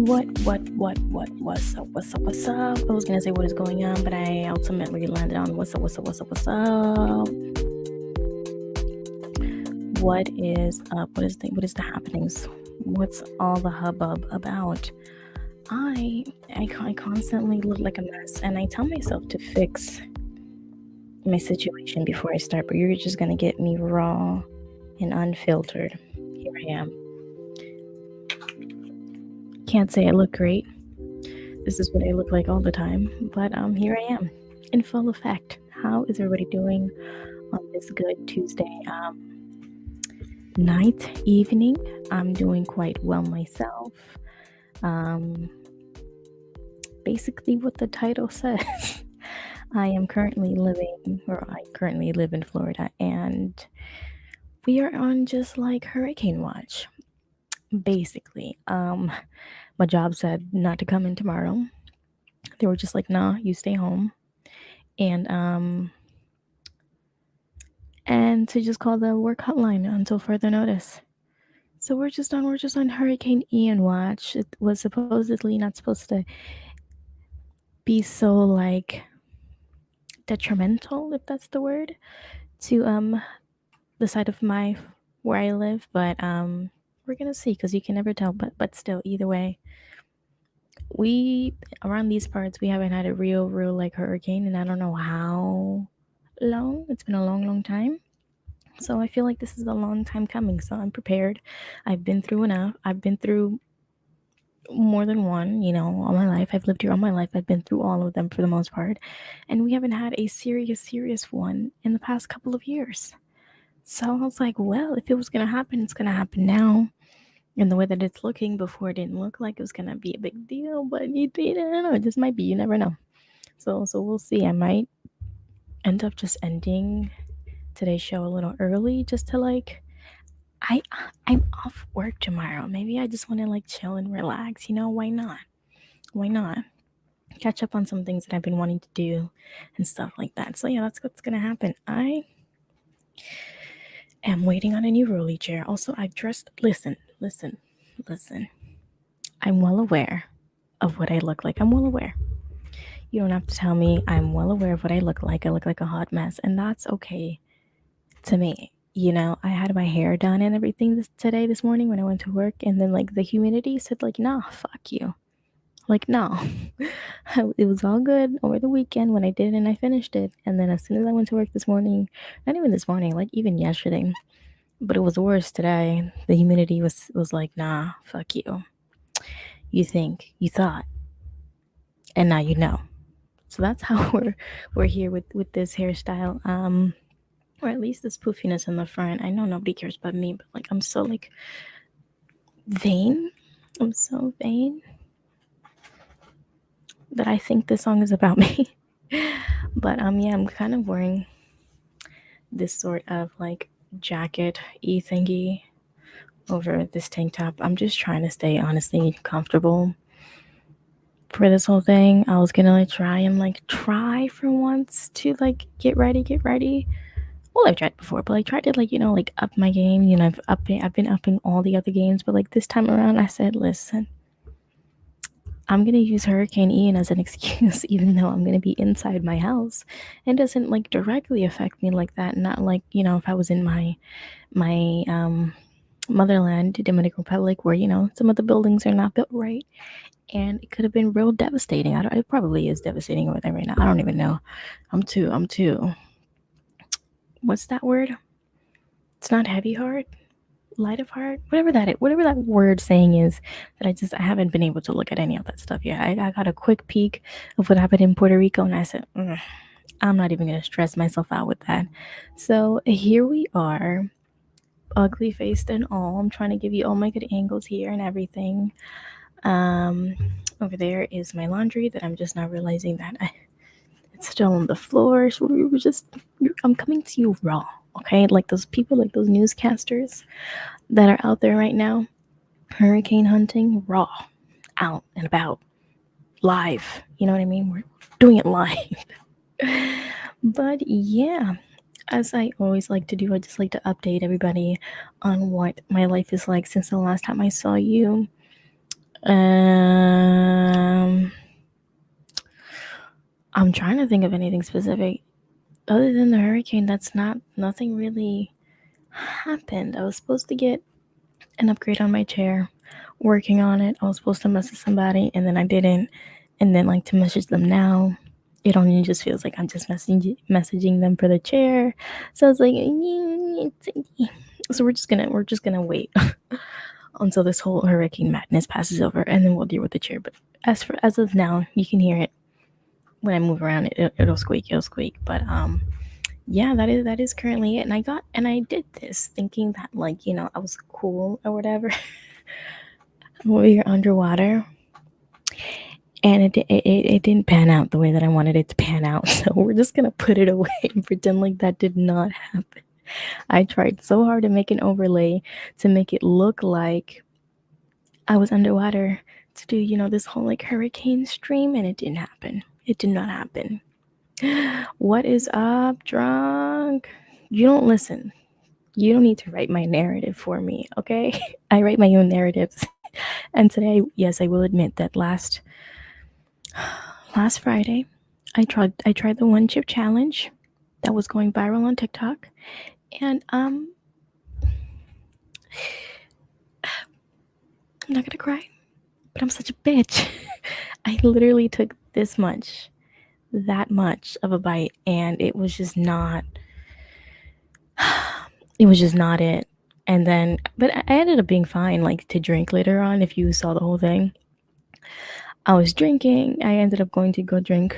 What's up? I was gonna say what is going on, but I ultimately landed on what's up? What is up? What is the happenings? What's all the hubbub about? I constantly look like a mess, and I tell myself to fix my situation before I start, but you're just gonna get me raw and unfiltered. Here I am. Can't say I look great. This is what I look like all the time, but here I am in full effect. How is everybody doing on this good Tuesday night, evening? I'm doing quite well myself. Um, Basically, what the title says. I currently live in Florida, and we are on just like hurricane watch. Basically, my job said not to come in tomorrow. They were just like, "Nah, you stay home," and to just call the work hotline until further notice. So we're just on Hurricane Ian watch. It was supposedly not supposed to be so like detrimental, if that's the word, to the side of my where I live, but we're gonna see because you can never tell. But still, either way, we around these parts we haven't had a real like hurricane, and I don't know how long. It's been a long time. So I feel like this is a long time coming. So I'm prepared. I've been through enough. I've been through more than one, all my life. I've lived here all my life. I've been through all of them for the most part. And we haven't had a serious one in the past couple of years. So I was like, well, if it was going to happen, it's going to happen now. And the way that it's looking before, it didn't look like it was going to be a big deal, but you don't know. It just might be. You never know. So we'll see. I might end up just ending today's show a little early just to like I'm off work tomorrow. Maybe I just want to like chill and relax. Why not? Why not? Catch up on some things that I've been wanting to do and stuff like that. So yeah, that's what's gonna happen. I am waiting on a new rolly chair. Also, I've dressed. Listen. I'm well aware of what I look like. I'm well aware. You don't have to tell me. I'm well aware of what I look like. I look like a hot mess, and that's okay to me. I had my hair done and everything this morning when I went to work, and then like the humidity said like, nah, fuck you. Like, no. It was all good over the weekend when I did and I finished it. And then as soon as I went to work this morning, not even this morning, like even yesterday, but it was worse today. The humidity was like, nah, fuck you. You thought, and now you know. So that's how we're here with this hairstyle. Or at least this poofiness in the front. I know nobody cares about me, but like I'm so like vain. I'm so vain that I think this song is about me. But yeah, I'm kind of wearing this sort of like jacket thingy over this tank top. I'm just trying to stay honestly comfortable for this whole thing. I was gonna like try for once to like get ready. Well, I've tried before, but like tried to like up my game. I've been upping all the other games, but like this time around, I said, listen, I'm gonna use Hurricane Ian as an excuse, even though I'm gonna be inside my house. It doesn't like directly affect me like that. Not like if I was in my motherland, Dominican Republic, where some of the buildings are not built right, and it could have been real devastating. It probably is devastating over there right now. I don't even know. I'm too. What's that word? It's not heavy heart, light of heart, whatever that word saying is. That I haven't been able to look at any of that stuff yet. I got a quick peek of what happened in Puerto Rico, and I said, I'm not even gonna stress myself out with that. So here we are, ugly faced and all. I'm trying to give you all my good angles here and everything. Over there is my laundry that I'm just now realizing that it's still on the floor. So I'm coming to you raw, okay? Like those people, like those newscasters that are out there right now, hurricane hunting, raw, out and about, live. You know what I mean? We're doing it live. But yeah, as I always like to do, I just like to update everybody on what my life is like since the last time I saw you. Um, I'm trying to think of anything specific other than the hurricane. Nothing really happened. I was supposed to get an upgrade on my chair, working on it. I was supposed to message somebody and then I didn't. And then like to message them now, it only just feels like I'm just messaging them for the chair. So it's like so we're just gonna wait until this whole hurricane madness passes over and then we'll deal with the chair. But as of now, you can hear it when I move around. It'll squeak. But yeah, that is currently it. And I did this thinking that like I was cool or whatever. We were underwater, and it didn't pan out the way that I wanted it to pan out. So we're just gonna put it away and pretend like that did not happen. I tried so hard to make an overlay to make it look like I was underwater to do this whole like hurricane stream, and it didn't happen. It did not happen. What is up, drunk? You don't listen. You don't need to write my narrative for me, okay? I write my own narratives. And today, yes, I will admit that last Friday, I tried the one chip challenge that was going viral on TikTok, and I'm not gonna cry, but I'm such a bitch. I literally took that much of a bite, and it was just not. It was just not it. And then, but I ended up being fine, like to drink later on. If you saw the whole thing, I was drinking. I ended up going to go drink.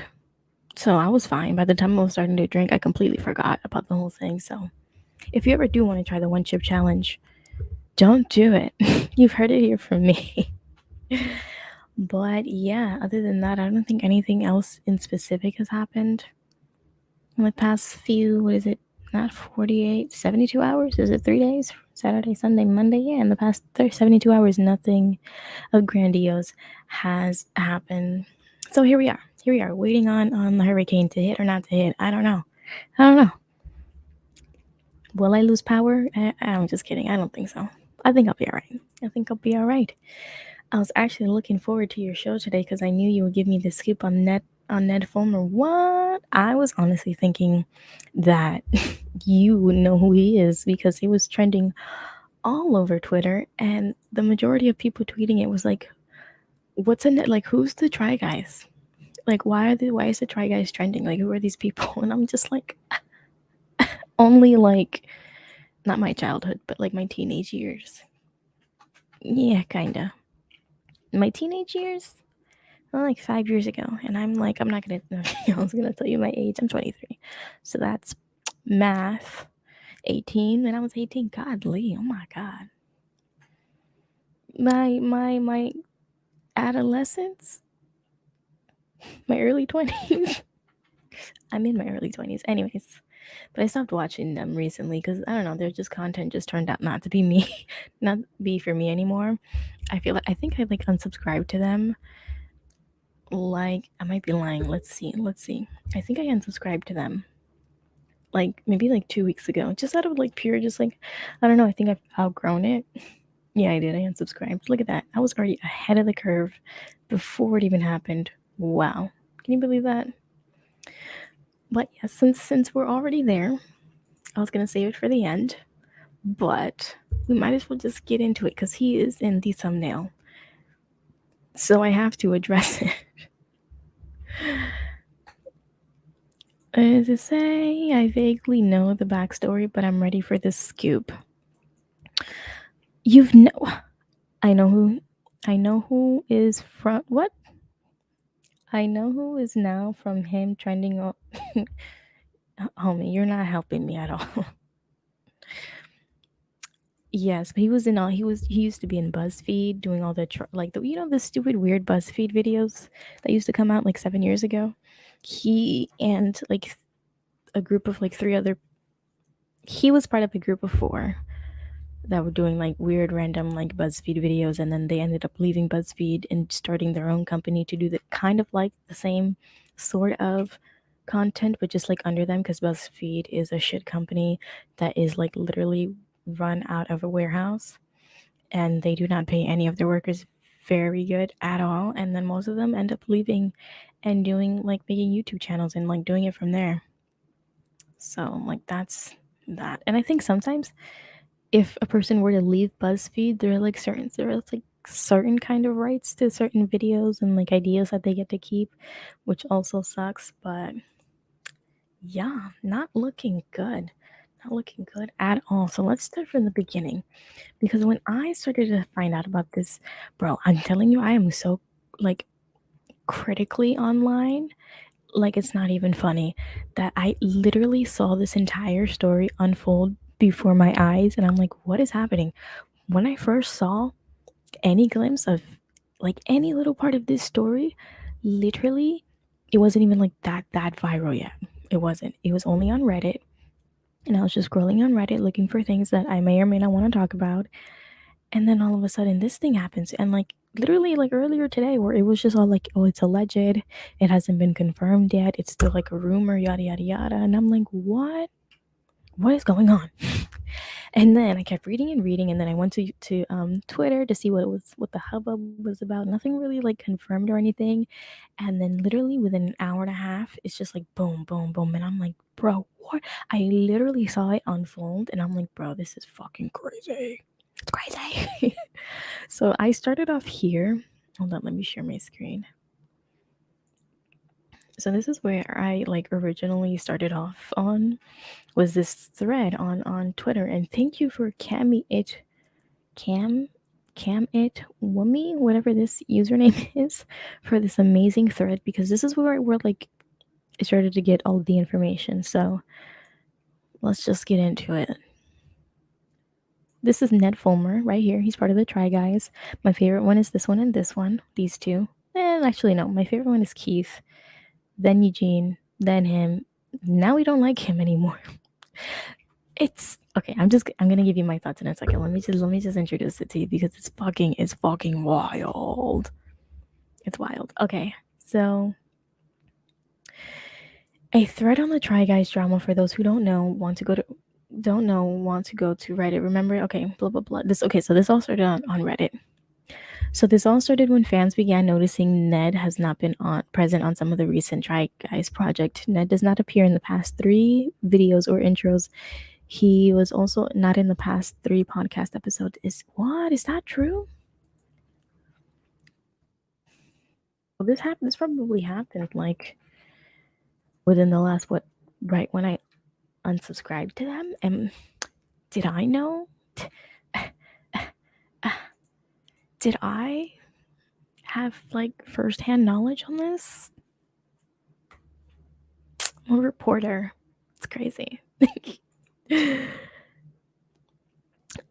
So I was fine. By the time I was starting to drink, I completely forgot about the whole thing. So if you ever do want to try the one chip challenge, don't do it. You've heard it here from me. But yeah, other than that, I don't think anything else in specific has happened in the past few, what is it? Not 48, 72 hours? Is it 3 days? Saturday, Sunday, Monday? Yeah, in the past 72 hours, nothing of grandiose has happened. So here we are. Here we are, waiting on the hurricane to hit or not to hit. I don't know. Will I lose power? I'm just kidding. I don't think so. I think I'll be all right. I was actually looking forward to your show today because I knew you would give me the scoop on Ned Fulmer. What? I was honestly thinking that you would know who he is because he was trending all over Twitter, and the majority of people tweeting it was like, "What's a Ned? Like, who's the Try Guys? Like, why is the Try Guys trending? Like, who are these people?" And I'm just like, only like not my childhood, but like my teenage years. Yeah, kinda. My teenage years, like 5 years ago, and I'm like, I'm not gonna. I was gonna tell you my age. I'm 23, so that's math. 18 when I was 18. Godly, oh my god. My adolescence, my early 20s. I'm in my early 20s, anyways. But I stopped watching them recently because I don't know. Their just content just turned out not to be me, not be for me anymore. I think I like unsubscribed to them. Like I might be lying. Let's see. I think I unsubscribed to them like maybe like 2 weeks ago, just out of like pure, just like I don't know. I think I've outgrown it. Yeah, I did. I unsubscribed. Look at that. I was already ahead of the curve before it even happened. Wow. Can you believe that? But yeah, since we're already there, I was gonna save it for the end, but we might as well just get into it because he is in the thumbnail. So I have to address it. As I say, I vaguely know the backstory, but I'm ready for this scoop. I know who is from what? I know who is now from him trending on. Homie, you're not helping me at all. Yes, but he used to be in BuzzFeed doing all the like the stupid weird BuzzFeed videos that used to come out like 7 years ago. He and like a group of like three other he was part of a group of four that were doing like weird random like BuzzFeed videos, and then they ended up leaving BuzzFeed and starting their own company to do the kind of like the same sort of content but just like under them, because BuzzFeed is a shit company that is like literally run out of a warehouse, and they do not pay any of their workers very good at all, and then most of them end up leaving and doing like making YouTube channels and like doing it from there. So like that's that. And I think sometimes if a person were to leave BuzzFeed, there are like certain kind of rights to certain videos and like ideas that they get to keep, which also sucks. But yeah, not looking good. Not looking good at all. So let's start from the beginning. Because when I started to find out about this, bro, I'm telling you, I am so like critically online. Like it's not even funny that I literally saw this entire story unfold before my eyes, and I'm like, what is happening? When I first saw any glimpse of like any little part of this story, literally, it wasn't even like that viral yet. It wasn't. It was only on Reddit, and I was just scrolling on Reddit looking for things that I may or may not want to talk about. And then all of a sudden, this thing happens, and like literally, like earlier today, where it was just all like, "Oh, it's alleged. It hasn't been confirmed yet. It's still like a rumor, yada yada yada." And I'm like, "What? What is going on?" And then I kept reading and reading, and then I went to Twitter to see what the hubbub was about. Nothing really like confirmed or anything. And then literally within an hour and a half, it's just like boom, boom, boom, and I'm like, bro, what? I literally saw it unfold, and I'm like, bro, this is fucking crazy. It's crazy. So I started off here. Hold on, let me share my screen. So this is where I like originally started off on, was this thread on Twitter, and thank you for Cam it Wummy, whatever this username is, for this amazing thread, because this is where like I started to get all of the information. So let's just get into it. This is Ned Fulmer right here. He's part of the Try Guys. My favorite one is this one and this one. These two. And actually no, my favorite one is Keith, then Eugene, then him. Now we don't like him anymore. It's okay. I'm gonna give you my thoughts in a second. Let me just introduce it to you because it's fucking wild. It's wild. Okay, so a thread on the Try Guys drama, for those who don't know, want to go to Reddit. Remember, okay, blah blah blah. So this all started on Reddit. So this all started when fans began noticing Ned has not been present on some of the recent Try Guys project. Ned does not appear in the past 3 videos or intros. He was also not in the past 3 podcast episodes. Is that true? Well, this probably happened like within the last right when I unsubscribed to them. And did I know? Did I have like firsthand knowledge on this? I'm a reporter. It's crazy.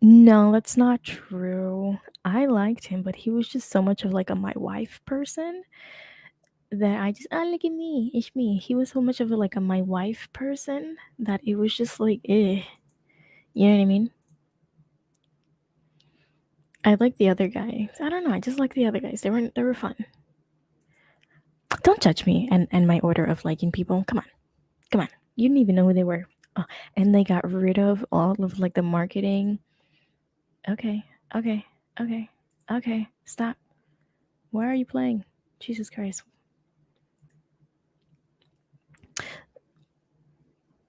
No, that's not true. I liked him, but he was just so much of like a my wife person that I just, look at me, it's me. He was so much of a my wife person that it was just like, eh. You know what I mean? I like the other guys. I don't know. I just like the other guys. They were fun. Don't judge me and my order of liking people. Come on. You didn't even know who they were. Oh, and they got rid of all of like the marketing. Okay. Stop. Why are you playing? Jesus Christ.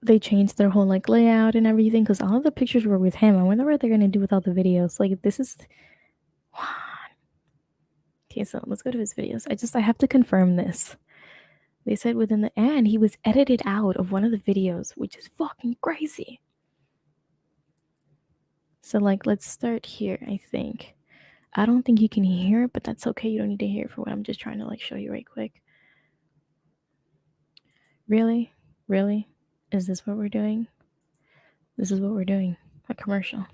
They changed their whole like layout and everything because all of the pictures were with him. I wonder what they're gonna do with all the videos. Like this is. Okay, so let's go to his videos. I have to confirm this. They said within the end he was edited out of one of the videos, which is fucking crazy. So like let's start here, I think. I don't think you can hear it, but that's okay. You don't need to hear it for what I'm just trying to like show you right quick. Really? Really? Is this what we're doing? This is what we're doing. A commercial.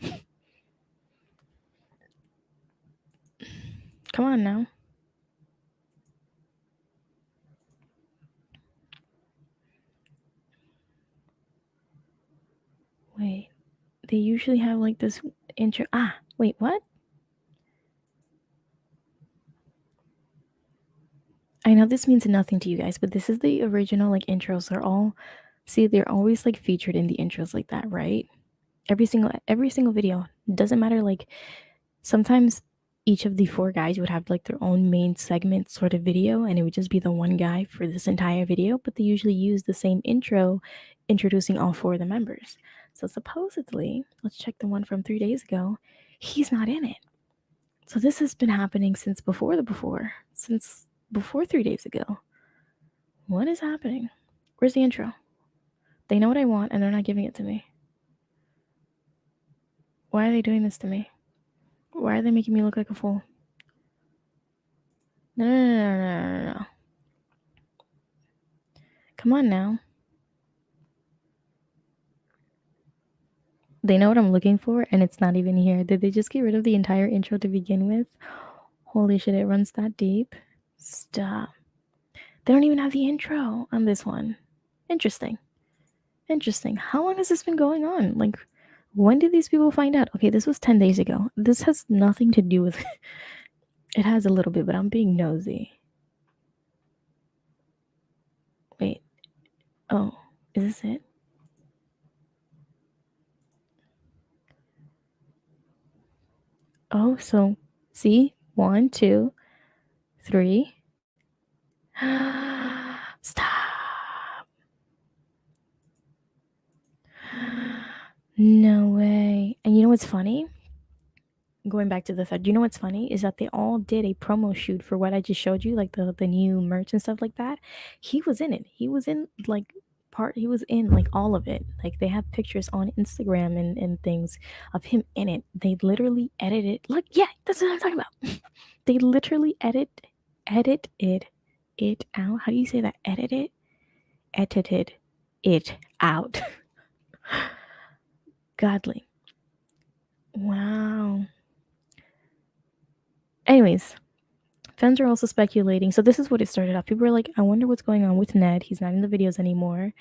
Come on now. Wait. They usually have like this intro. Wait, what? I know this means nothing to you guys, but this is the original like intros. They're always like featured in the intros like that, right? Every single video. Doesn't matter, like sometimes each of the four guys would have like their own main segment sort of video, and it would just be the one guy for this entire video, but they usually use the same intro introducing all four of the members. So supposedly, let's check the one from 3 days ago, he's not in it. So this has been happening since since before 3 days ago. What is happening? Where's the intro? They know what I want and they're not giving it to me. Why are they doing this to me? Why are they making me look like a fool? No. Come on now. They know what I'm looking for and it's not even here. Did they just get rid of the entire intro to begin with? Holy shit, it runs that deep. Stop. They don't even have the intro on this one. Interesting. How long has this been going on? Like, when did these people find out? Okay, this was 10 days ago. This has nothing to do with it. Has a little bit, but I'm being nosy. Wait. Oh, is this it? Oh, so see? 1, 2, 3. Stop. No way. And you know what's funny? Going back to the thread, you know what's funny is that they all did a promo shoot for what I just showed you, like the new merch and stuff like that. He was in it. He was in he was in like all of it. Like they have pictures on Instagram and things of him in it. They literally edited like yeah, that's what I'm talking about. They literally edited it out. How do you say that? Edited it out. Godly. Wow. Anyways, fans are also speculating. So this is what it started off. People were like, I wonder what's going on with Ned. He's not in the videos anymore.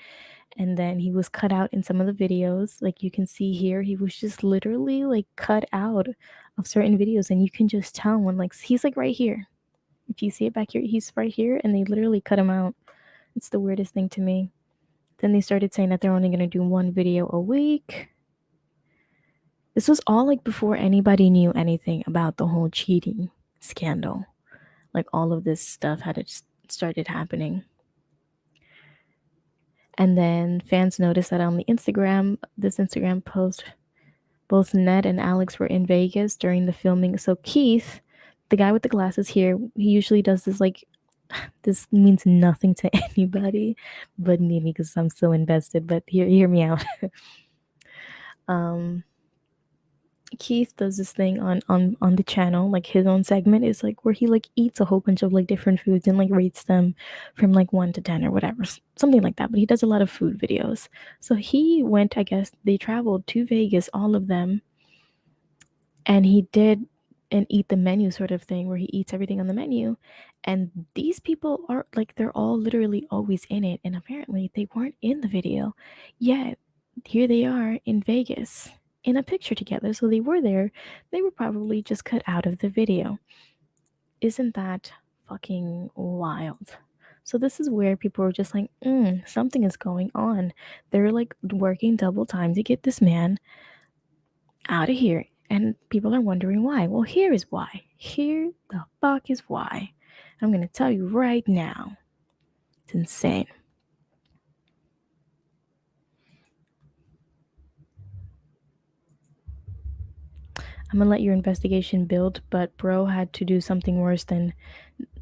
And then he was cut out in some of the videos. Like you can see here, he was just literally like cut out of certain videos. And you can just tell when like he's like right here. If you see it back here, he's right here and they literally cut him out. It's the weirdest thing to me. Then they started saying that they're only going to do one video a week. This was all like before anybody knew anything about the whole cheating scandal. Like all of this stuff had started happening. And then fans noticed that on the this Instagram post, both Ned and Alex were in Vegas during the filming. So Keith, the guy with the glasses here, he usually does this like, this means nothing to anybody but me because I'm so invested. But hear me out. Keith does this thing on the channel, like his own segment is like where he like eats a whole bunch of like different foods and like rates them from like 1 to 10 or whatever, something like that. But he does a lot of food videos. So he went, I guess they traveled to Vegas, all of them, and he did an eat the menu sort of thing where he eats everything on the menu. And these people are like they're all literally always in it, and apparently they weren't in the video yet. Here they are in Vegas in a picture together. So they were there. They were probably just cut out of the video. Isn't that fucking wild? So this is where people are just like, something is going on. They're like working double time to get this man out of here. And people are wondering why. Well, here is why. Here the fuck is why. I'm going to tell you right now. It's insane. I'm gonna let your investigation build, but bro had to do something worse than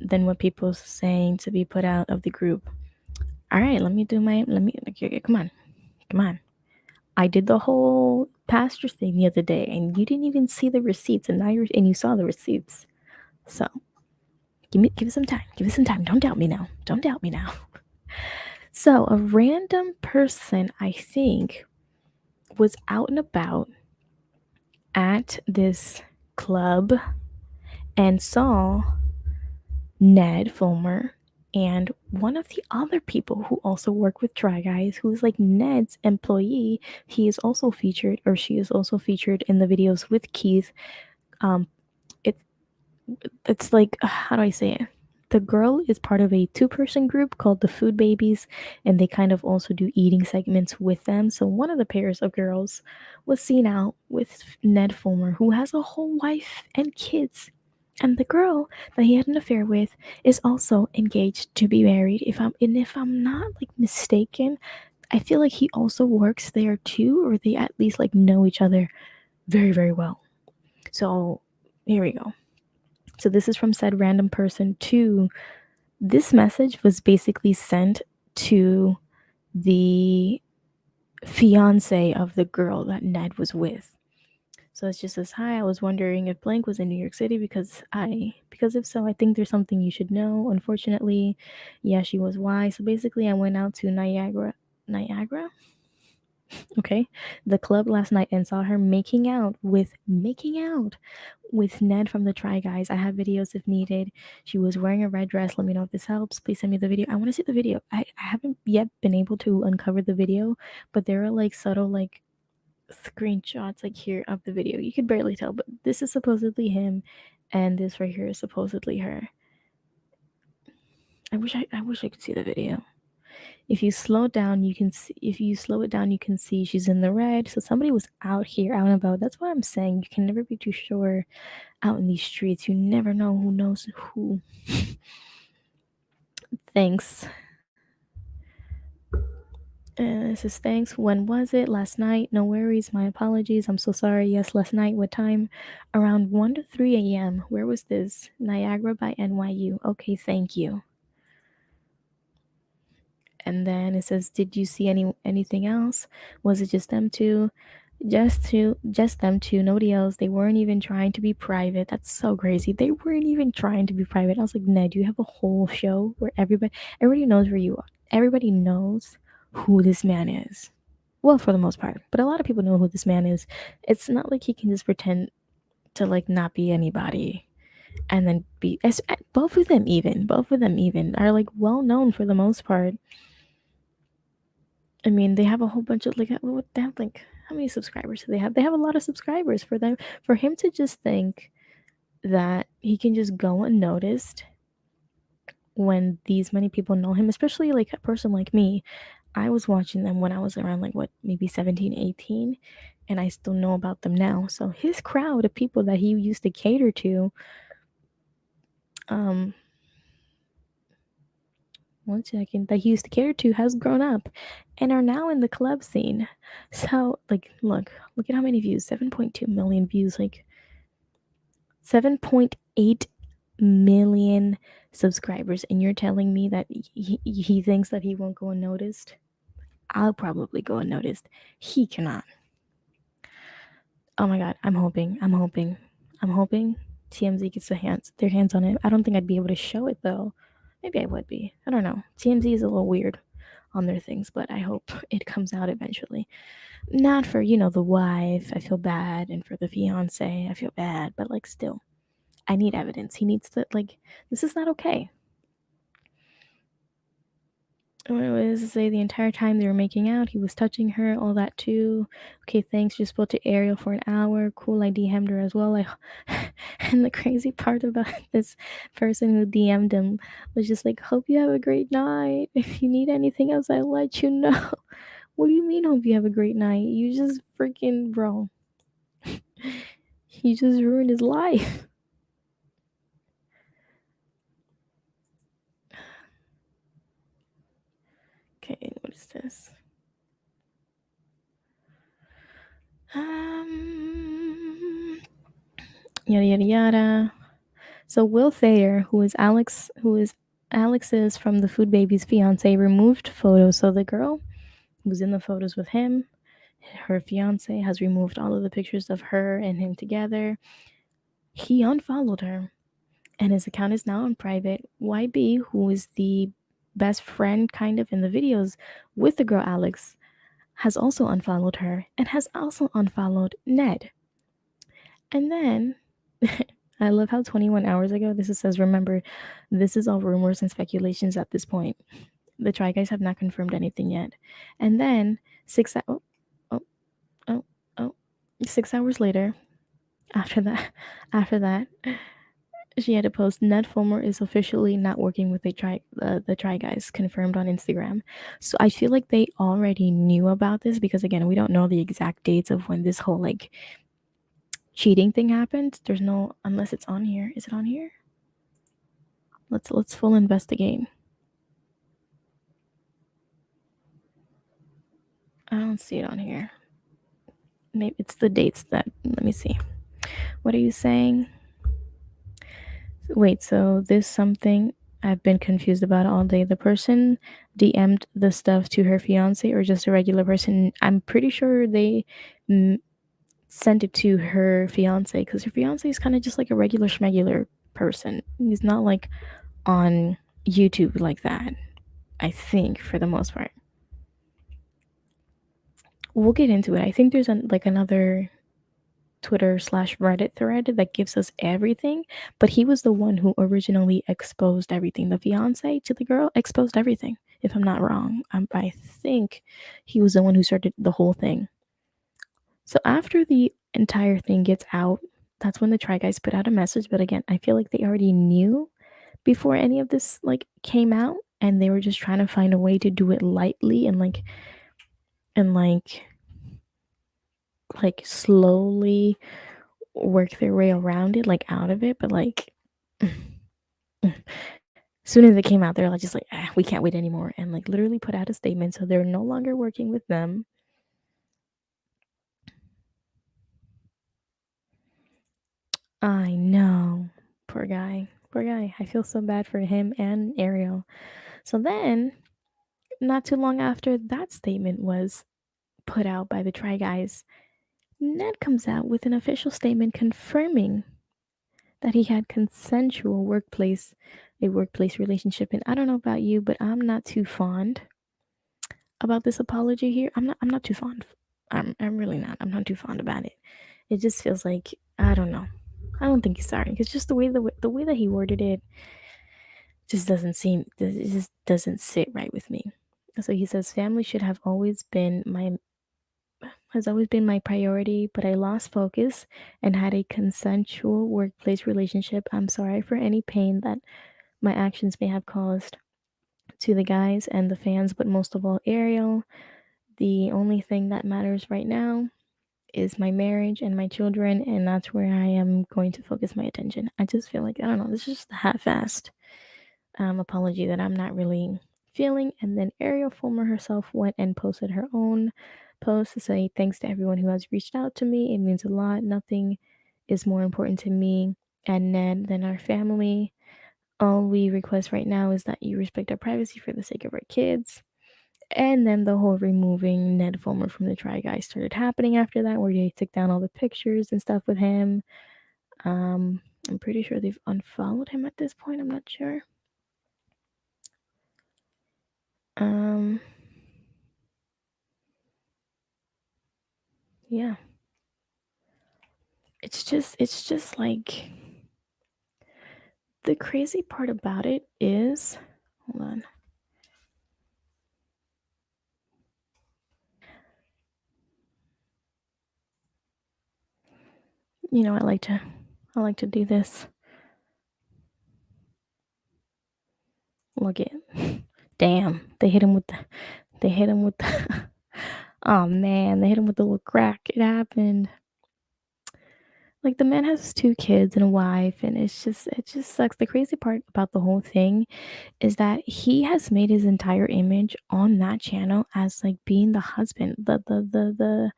what people saying to be put out of the group. All right, come on. I did the whole pastor thing the other day, and you didn't even see the receipts, and you saw the receipts. So give it some time. Give it some time. Don't doubt me now. So a random person, I think, was out and about at this club and saw Ned Fulmer and one of the other people who also work with Try Guys, who's like Ned's employee. He is also featured, or she is also featured in the videos with Keith. It's like, how do I say it? The girl is part of a 2-person group called the Food Babies, and they kind of also do eating segments with them. So one of the pairs of girls was seen out with Ned Fulmer, who has a whole wife and kids. And the girl that he had an affair with is also engaged to be married. If I'm not like mistaken, I feel like he also works there too, or they at least like know each other very, very well. So here we go. So this is from said random person to this message was basically sent to the fiance of the girl that Ned was with. So it just says, "Hi, I was wondering if blank was in New York City because if so, I think there's something you should know. Unfortunately, yeah, she was. Why? So basically, I went out to Niagara, okay, the club last night and saw her making out with Ned from the Try Guys. I have videos if needed. She was wearing a red dress. Let me know if this helps. Please send me the video. I want to see the video. I haven't yet been able to uncover the video, but there are like subtle like screenshots like here of the video. You could barely tell, but this is supposedly him, and this right here is supposedly her. I wish I could see the video. If you slow down, you can see. If you slow it down, you can see she's in the red. So somebody was out here, out and about. That's what I'm saying. You can never be too sure out in these streets. You never know who knows who. Thanks. This is thanks. When was it? Last night. No worries. My apologies. I'm so sorry. Yes, last night. What time? Around 1 to 3 a.m. Where was this? Niagara by NYU. Okay, thank you. And then it says, did you see anything else? Was it just them two? Just them two, nobody else. They weren't even trying to be private. That's so crazy. They weren't even trying to be private. I was like, Ned, you have a whole show where everybody knows where you are. Everybody knows who this man is. Well, for the most part, but a lot of people know who this man is. It's not like he can just pretend to like not be anybody and then be as both of them even are like well known for the most part. I mean, they have a whole bunch of like what they have like how many subscribers do they have? They have a lot of subscribers. For him to just think that he can just go unnoticed when these many people know him, especially like a person like me. I was watching them when I was around like what, maybe 17, 18, and I still know about them now. So his crowd of people that he used to cater to, um, one second, that he used to cater to has grown up and are now in the club scene. So like look at how many views, 7.2 million views, like 7.8 million subscribers, and you're telling me that he thinks that he won't go unnoticed? I'll probably go unnoticed. He cannot. Oh my god, I'm hoping TMZ gets their hands on it. I don't think I'd be able to show it though. Maybe I would be. I don't know. TMZ is a little weird on their things, but I hope it comes out eventually. Not for, the wife, I feel bad, and for the fiance, I feel bad, but like still, I need evidence. He needs to like this is not okay. What does it say? The entire time they were making out, he was touching her, all that too. Okay, thanks. Just spoke to Ariel for an hour. Cool, I DM'd her as well. And the crazy part about this person who DM'd him was just like, hope you have a great night. If you need anything else, I'll let you know. What do you mean, hope you have a great night? You just freaking, bro. You just ruined his life. Okay, what is this? Yada yada yada. So Will Thayer, who is Alex's from the Food Baby's fiance, removed photos. So the girl who was in the photos with him, her fiance, has removed all of the pictures of her and him together. He unfollowed her, and his account is now on private. YB, who is the best friend kind of in the videos with the girl Alex, has also unfollowed her and has also unfollowed Ned. And then I love how 21 hours ago this says, remember, this is all rumors and speculations at this point. The Try Guys have not confirmed anything yet. And then 6 hours later, after that, she had to post, Ned Fulmer is officially not working with the Try Guys, confirmed on Instagram. So I feel like they already knew about this because, again, we don't know the exact dates of when this whole like cheating thing happened. There's no, unless it's on here. Is it on here? Let's full investigate. I don't see it on here. Maybe it's the dates that. Let me see. What are you saying? Wait, so this something I've been confused about all day. The person DM'd the stuff to her fiance or just a regular person? I'm pretty sure they sent it to her fiance because her fiance is kind of just like a regular schmegular person. He's not like on YouTube like that, I think, for the most part. We'll get into it. I think there's like another Twitter/Reddit thread that gives us everything, but he was the one who originally exposed everything. The fiance to the girl exposed everything, if I'm not wrong. I think he was the one who started the whole thing. So after the entire thing gets out, that's when the Try Guys put out a message. But again, I feel like they already knew before any of this like came out, and they were just trying to find a way to do it lightly and and like slowly work their way around it, like out of it. But like as soon as it came out, they're like just like we can't wait anymore, and like literally put out a statement. So they're no longer working with them. I know, poor guy, poor guy. I feel so bad for him and Ariel. So then, not too long after that statement was put out by the Try Guys, Ned comes out with an official statement confirming that he had consensual workplace relationship. And I don't know about you, but I'm not too fond about this apology here. I'm not too fond. I'm really not. I'm not too fond about it. It just feels like I don't know. I don't think he's sorry. It's just the way that he worded it just doesn't seem it just doesn't sit right with me. So he says family should have always been my has always been my priority, but I lost focus and had a consensual workplace relationship. I'm sorry for any pain that my actions may have caused to the guys and the fans, but most of all, Ariel. The only thing that matters right now is my marriage and my children, and that's where I am going to focus my attention. I just feel like, I don't know, this is just a half assed apology that I'm not really feeling. And then Ariel Fulmer herself went and posted her own post to say thanks to everyone who has reached out to me. It means a lot. Nothing is more important to me and Ned than our family. All we request right now is that you respect our privacy for the sake of our kids. And then the whole removing Ned Fulmer from the Try Guys started happening after that, where they took down all the pictures and stuff with him. I'm pretty sure they've unfollowed him at this point. I'm not sure. Um, yeah. It's just like the crazy part about it is, hold on. You know, I like to do this. Look it. Damn, they hit him with the oh man, they hit him with the little crack. It happened. Like the man has two kids and a wife, and it just sucks. The crazy part about the whole thing is that he has made his entire image on that channel as like being the husband, the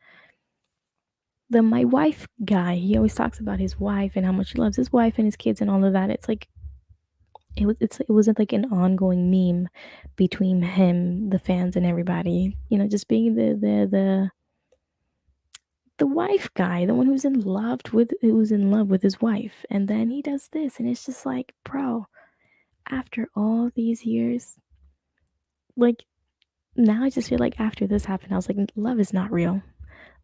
my wife guy. He always talks about his wife and how much he loves his wife and his kids and all of that. It's like it wasn't like an ongoing meme between him, the fans, and everybody. You know, just being the wife guy, the one who's in love with his wife, and then he does this, and it's just like, bro, after all these years, like now I just feel like after this happened, I was like, love is not real.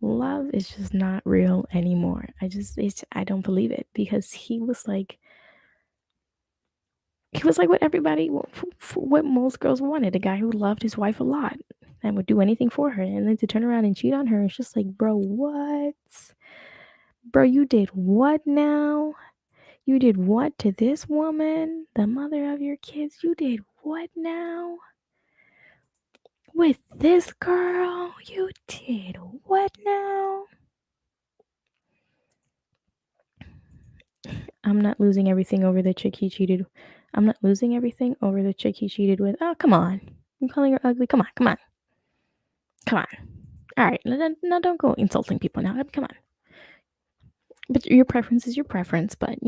Love is just not real anymore. I don't believe it because he was like what most girls wanted, a guy who loved his wife a lot and would do anything for her, and then to turn around and cheat on her, it's just like, bro, what? Bro, you did what now? You did what to this woman, the mother of your kids? You did what now? With this girl? You did what now? I'm not losing everything over the chick he cheated. I'm not losing everything over the chick he cheated with. Oh, come on. I'm calling her ugly. Come on, come on, come on. All right, now don't go insulting people now. Come on. But your preference is your preference, but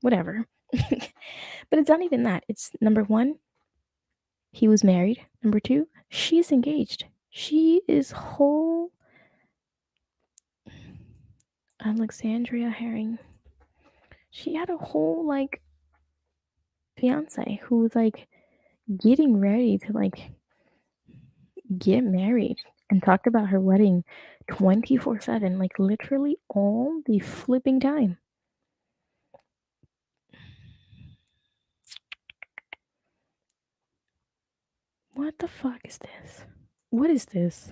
whatever. But it's not even that. It's number one, he was married. Number two, she's engaged. She is whole. Alexandria Herring. She had a whole fiance who was getting ready to get married and talked about her wedding 24/7, literally all the flipping time. What the fuck is this? What is this?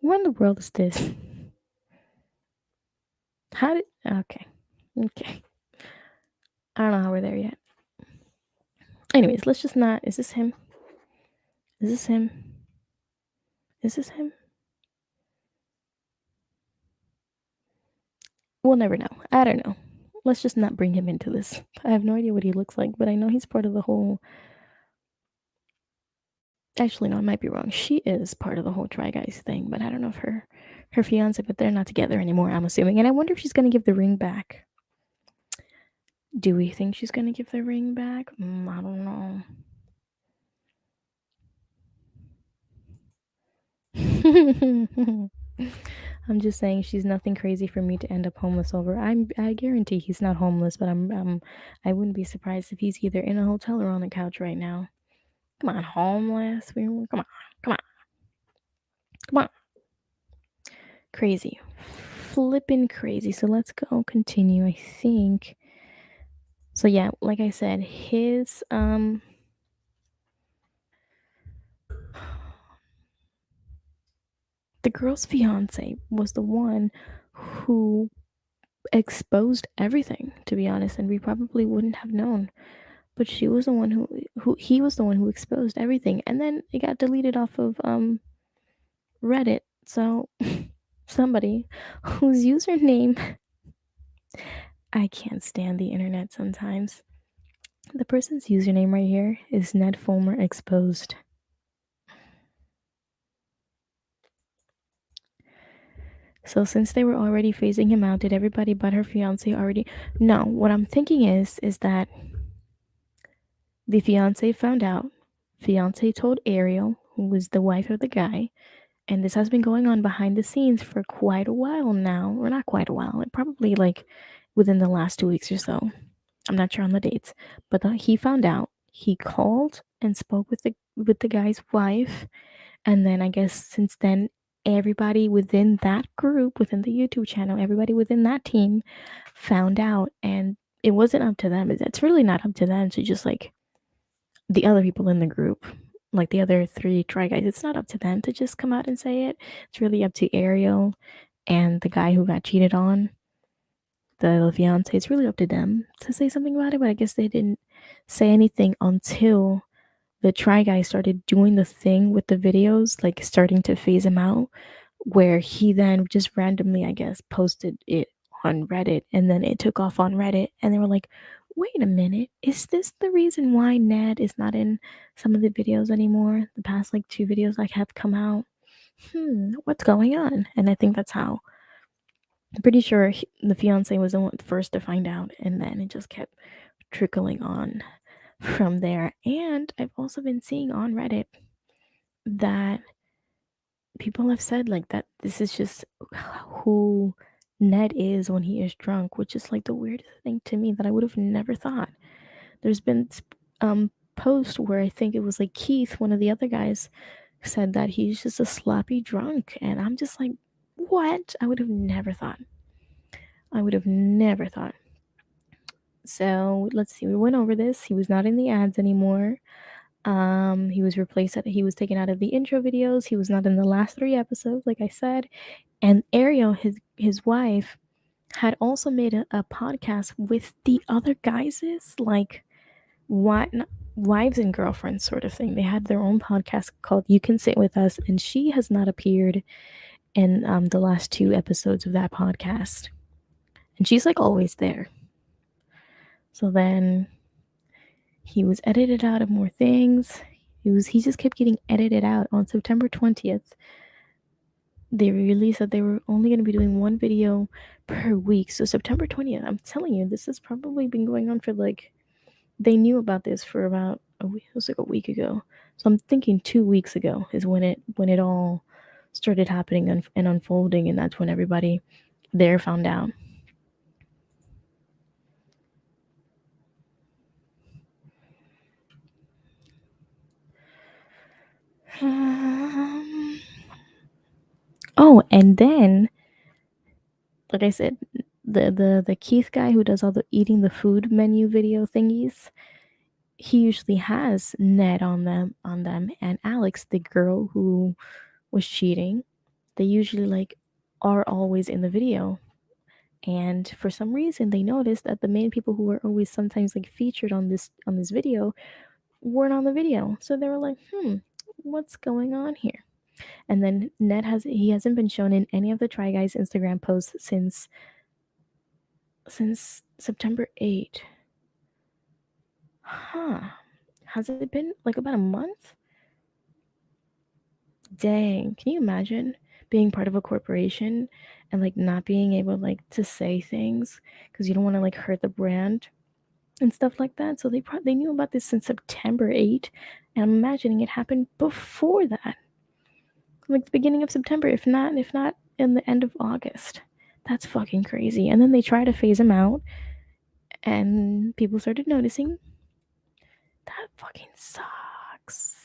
What in the world is this? How did. Okay. Okay. I don't know how we're there yet. Anyways, let's just not. Is this him? Is this him? Is this him? We'll never know. I don't know. Let's just not bring him into this. I have no idea what he looks like, but I know he's part of the whole. Actually, no, I might be wrong. She is part of the whole Try Guys thing, but I don't know if her fiance, but they're not together anymore, I'm assuming. And I wonder if she's going to give the ring back. Do we think she's going to give the ring back? I don't know. I'm just saying she's nothing crazy for me to end up homeless over. I guarantee he's not homeless, but I wouldn't be surprised if he's either in a hotel or on the couch right now. Come on, homeless. Come on. Come on. Come on. Crazy. Flippin' crazy. So let's go continue. I think. So yeah, like I said, his the girl's fiance was the one who exposed everything, to be honest, and we probably wouldn't have known. But she was the one who he was the one who exposed everything, and then it got deleted off of Reddit. So somebody whose username I can't stand the internet sometimes. The person's username right here is Ned Fulmer exposed. So since they were already phasing him out, did everybody but her fiance already? No, what I'm thinking is that the fiance found out. Fiance told Ariel, who was the wife of the guy, and this has been going on behind the scenes for quite a while now, or not quite a while, probably within the last 2 weeks or so. I'm not sure on the dates, but he found out. He called and spoke with the guy's wife, and then I guess since then everybody within that group, within the YouTube channel, everybody within that team found out, and it wasn't up to them. It's really not up to them to just the other people in the group, like the other 3 Try Guys. It's not up to them to just come out and say it. It's really up to Ariel and the guy who got cheated on, the fiance. It's really up to them to say something about it, but I guess they didn't say anything until the Try Guy started doing the thing with the videos, starting to phase him out, where he then just randomly, I guess, posted it on Reddit, and then it took off on Reddit, and they were like, wait a minute, is this the reason why Ned is not in some of the videos anymore? The past 2 videos have come out. What's going on? And I think that's how. I'm pretty sure the fiance was the one first to find out, and then it just kept trickling on from there. And I've also been seeing on Reddit that people have said that this is just who Ned is when he is drunk, which is the weirdest thing to me that I would have never thought. There's been post where I think it was Keith, one of the other guys, said that he's just a sloppy drunk, and I'm just like, what? I would have never thought. So let's see, we went over this. He was not in the ads anymore. He was replaced. He was taken out of the intro videos. He was not in the last 3 episodes, like I said. And Ariel, his wife, had also made a podcast with the other guys, wives and girlfriends sort of thing. They had their own podcast called You Can Sit With Us, and she has not appeared in the last 2 episodes of that podcast. And she's always there. So then he was edited out of more things. He just kept getting edited out. On September 20th, they released that they were only going to be doing one video per week. So September 20th, I'm telling you, this has probably been going on for like, they knew about this for about a week. It was like a week ago. So I'm thinking 2 weeks ago is when it all started happening and unfolding, and that's when everybody there found out. Oh, and then, like I said, the Keith guy who does all the eating the food menu video thingies, he usually has Ned on them, and Alex, the girl who was cheating. They usually like are always in the video. And for some reason they noticed that the main people who were always sometimes like featured on this video weren't on the video. So they were like, what's going on here? And then he hasn't been shown in any of the Try Guys Instagram posts since September 8th. Huh. Has it been like about a month? Dang. Can you imagine being part of a corporation and like not being able like to say things because you don't want to like hurt the brand and stuff like that? So they knew about this since September 8th, and I'm imagining it happened before that. Like the beginning of September, if not in the end of August. That's fucking crazy. And then they try to phase him out, and people started noticing. That fucking sucks.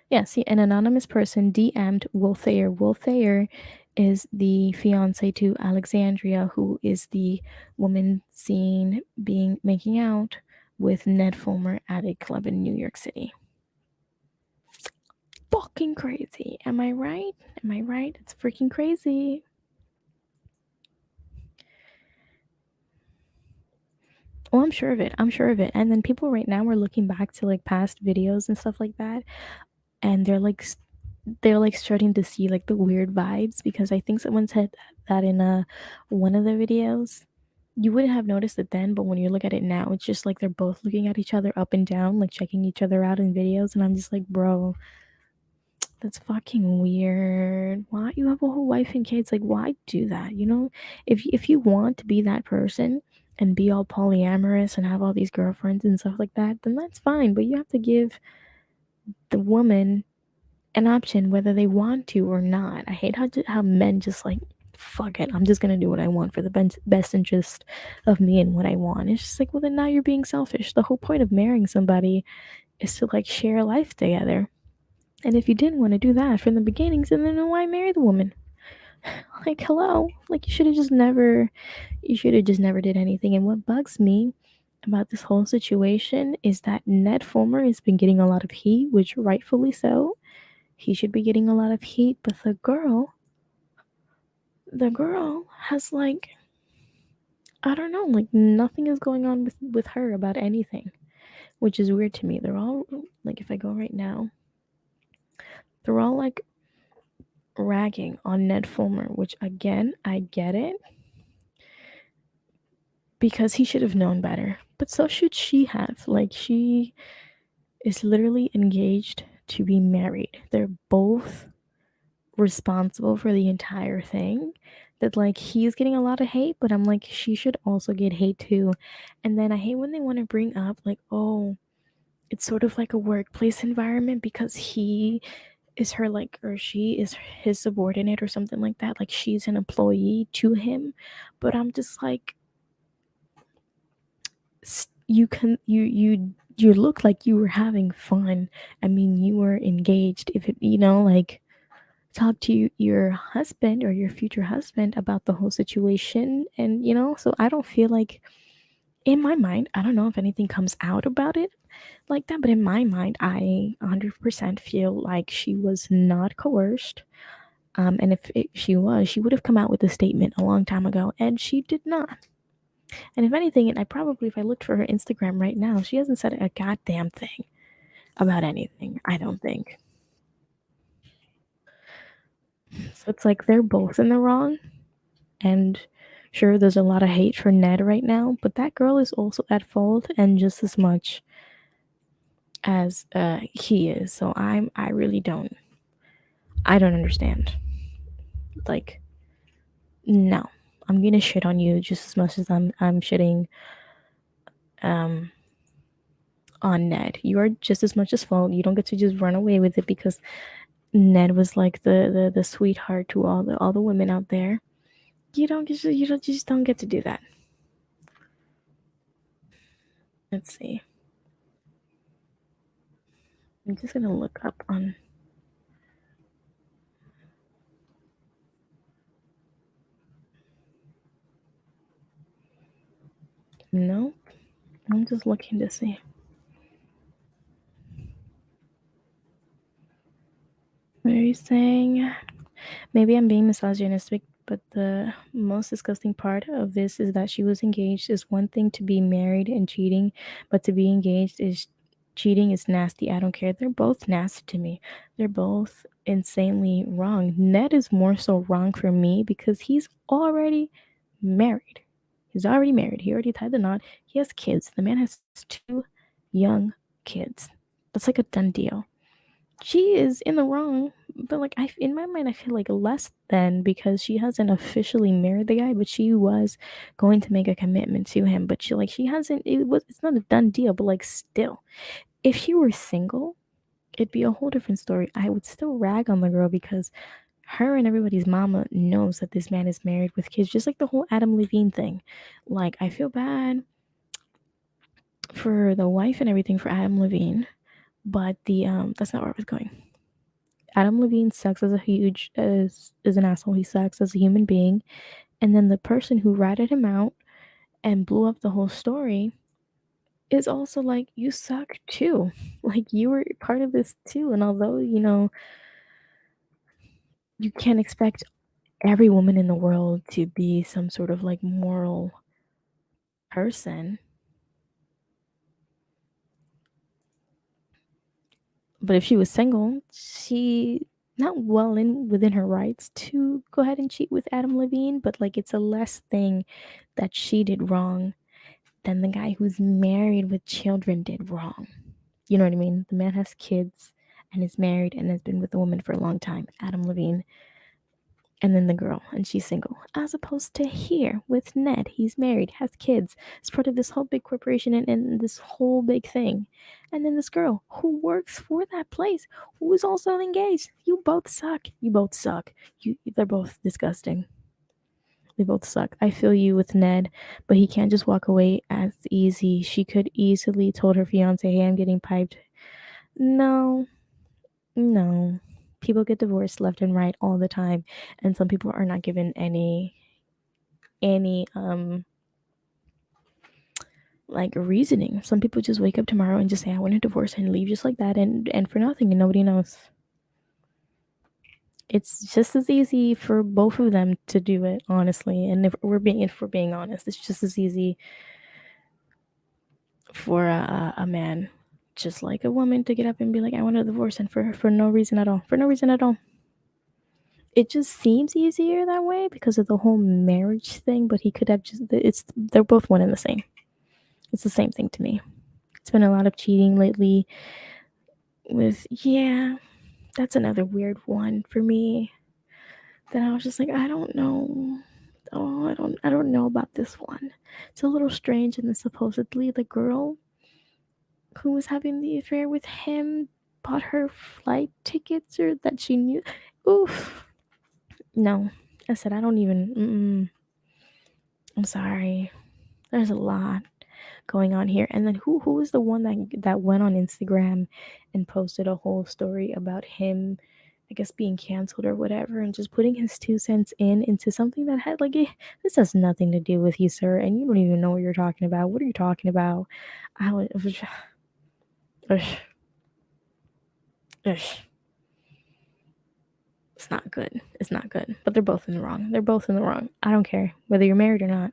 Yeah, see, an anonymous person DM'd Will Thayer. Will Thayer is the fiance to Alexandria, who is the woman seen making out with Ned Fulmer at a club in New York City. Fucking crazy. Am I right? Am I right? It's freaking crazy. Oh, I'm sure of it. I'm sure of it. And then people right now are looking back to like past videos and stuff like that, and they're like starting to see like the weird vibes, because I think someone said that in one of the videos. You wouldn't have noticed it then, but when you look at it now, it's just like they're both looking at each other up and down, like checking each other out in videos, and I'm just like, bro, that's fucking weird. Why you have a whole wife and kids? Like, why do that? If you want to be that person and be all polyamorous and have all these girlfriends and stuff like that, then that's fine. But you have to give the woman an option whether they want to or not. I hate how men just like, fuck it, I'm just gonna do what I want for the best interest of me and what I want. It's just like, well, then now you're being selfish. The whole point of marrying somebody is to like share a life together. And if you didn't want to do that from the beginnings, then why marry the woman? Like, hello, like you should have just never did anything. And what bugs me about this whole situation is that Ned Fulmer has been getting a lot of heat, which rightfully so. He should be getting a lot of heat, but the girl has like, I don't know, like nothing is going on with her about anything, which is weird to me. They're all like, if I go right now, they're all like ragging on Ned Fulmer, which again, I get it, because he should have known better. But so should she have. Like, she is literally engaged to be married. They're both responsible for the entire thing. That like, he's getting a lot of hate, but I'm like, she should also get hate too. And then I hate when they want to bring up like, oh, it's sort of like a workplace environment because he is her like, or she is his subordinate or something like that, like she's an employee to him. But I'm just like, you look like you were having fun. I mean, you were engaged. If it, like, talk to your husband or your future husband about the whole situation. And so I don't feel like, in my mind, I don't know if anything comes out about it like that, but in my mind, I 100% feel like she was not coerced. And if she was, she would have come out with a statement a long time ago, and she did not. And if anything, and if I looked for her Instagram right now, she hasn't said a goddamn thing about anything, I don't think. So it's like they're both in the wrong, and Sure, there's a lot of hate for Ned right now, but that girl is also at fault and just as much as he is. So I really don't understand. Like, no. I'm gonna shit on you just as much as I'm shitting um on Ned. You are just as much as fault. You don't get to just run away with it because Ned was like the sweetheart to all the women out there. You just don't get to do that. Let's see. I'm just gonna look up on. No, I'm just looking to see. What are you saying? Maybe I'm being misogynistic, but the most disgusting part of this is that she was engaged. Is one thing to be married and cheating, but to be engaged is cheating is nasty. I don't care. They're both nasty to me. They're both insanely wrong. Ned is more so wrong for me because he's already married. He's already married. He already tied the knot. He has kids. The man has two young kids. That's like a done deal. She is in the wrong, but like in my mind I feel like less than because she hasn't officially married the guy, but she was going to make a commitment to him, but she hasn't. It's not a done deal, but like still, if she were single, it'd be a whole different story. I would still rag on the girl because her and everybody's mama knows that this man is married with kids, just like the whole Adam Levine thing. Like, I feel bad for the wife and everything for Adam Levine, but the that's not where I was going. Adam Levine sucks as a huge is an asshole. He sucks as a human being. And then the person who ratted him out and blew up the whole story is also like, you suck too. Like, you were part of this too. And although, you can't expect every woman in the world to be some sort of like moral person, but if she was single, she not well in within her rights to go ahead and cheat with Adam Levine, but like it's a less thing that she did wrong than the guy who's married with children did wrong. You know what I mean? The man has kids and is married and has been with a woman for a long time, Adam Levine, and then the girl, and she's single. As opposed to here with Ned, he's married, has kids, is part of this whole big corporation and this whole big thing. And then this girl who works for that place, who is also engaged. You both suck. You both suck. They're both disgusting. They both suck. I feel you with Ned, but he can't just walk away as easy. She could easily told her fiance, "Hey, I'm getting piped." No, no. People get divorced left and right all the time, and some people are not given any like reasoning. Some people just wake up tomorrow and just say, "I want a divorce," and leave just like that, and for nothing, and nobody knows. It's just as easy for both of them to do it, honestly. And if we're being honest, it's just as easy for a man, just like a woman, to get up and be like, "I want a divorce," and for no reason at all. For no reason at all. It just seems easier that way because of the whole marriage thing, but he could have they're both one and the same. It's the same thing to me. It's been a lot of cheating lately with, yeah, that's another weird one for me that I was just like, I don't know. Oh, I don't know about this one. It's a little strange, and then supposedly the girl who was having the affair with him bought her flight tickets, or that she knew. Oof. No. I said, I don't even. I'm sorry. There's a lot going on here. And then who was the one that went on Instagram and posted a whole story about him, I guess, being canceled or whatever, and just putting his 2 cents into something that had like, this has nothing to do with you, sir, and you don't even know what you're talking about. What are you talking about? I was, ush, ush. It's not good. It's not good. But they're both in the wrong. They're both in the wrong. I don't care whether you're married or not.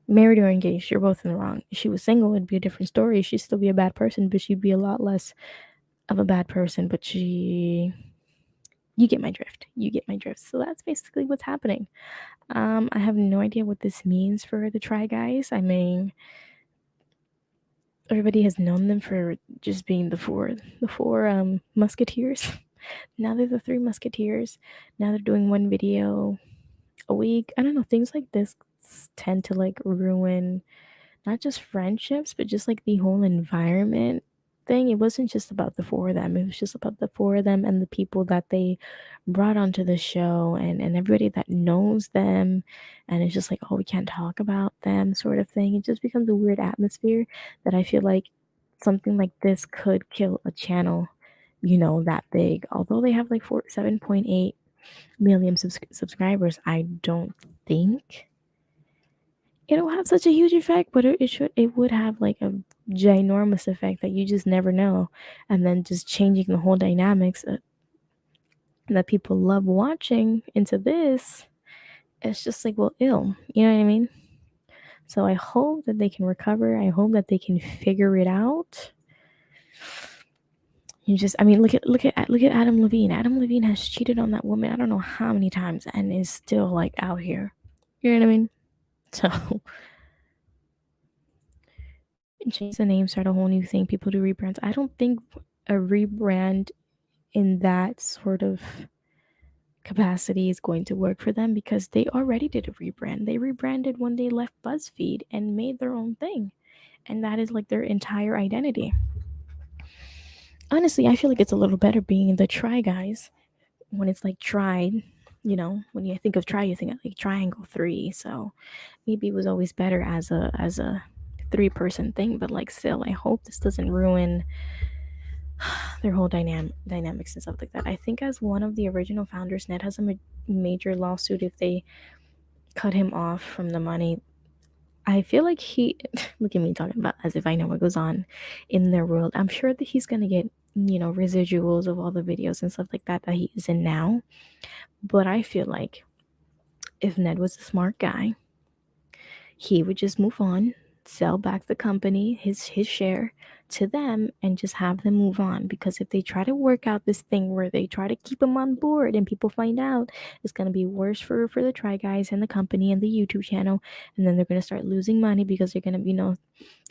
Married or engaged, you're both in the wrong. If she was single, it'd be a different story. She'd still be a bad person, but she'd be a lot less of a bad person. But You get my drift. You get my drift. So that's basically what's happening. I have no idea what this means for the Try Guys. I mean, everybody has known them for just being the four musketeers. Now they're the three musketeers. Now they're doing one video a week. I don't know. Things like this tend to like ruin not just friendships, but just like the whole environment thing. It wasn't just about the four of them. It was just about the four of them and the people that they brought onto the show and everybody that knows them. And it's just like, oh, we can't talk about them sort of thing. It just becomes a weird atmosphere that I feel like something like this could kill a channel, that big. Although they have like 7.8 million subscribers, I don't think it'll have such a huge effect, but it would have like a ginormous effect that you just never know, and then just changing the whole dynamics that people love watching into this. It's just like, well, ill, you know what I mean? So I hope that they can recover. I hope that they can figure it out. I mean, look at Adam Levine. Adam Levine has cheated on that woman I don't know how many times and is still like out here. You know what I mean? So change the name, start a whole new thing. People do rebrands. I don't think a rebrand in that sort of capacity is going to work for them because they already did a rebrand. They rebranded when they left BuzzFeed and made their own thing. And that is like their entire identity. Honestly, I feel like it's a little better being the Try Guys when it's like tried. When you think of try, you think of like triangle three. So maybe it was always better as a 3-person thing, but like still, I hope this doesn't ruin their whole dynamics and stuff like that. I think as one of the original founders, Ned has a major lawsuit if they cut him off from the money. I feel like he look at me talking about as if I know what goes on in their world. I'm sure that he's gonna get residuals of all the videos and stuff like that he is in now. But I feel like if Ned was a smart guy, he would just move on, sell back the company, his share to them, and just have them move on. Because if they try to work out this thing where they try to keep him on board and people find out, it's gonna be worse for the Try Guys and the company and the YouTube channel, and then they're gonna start losing money because they're gonna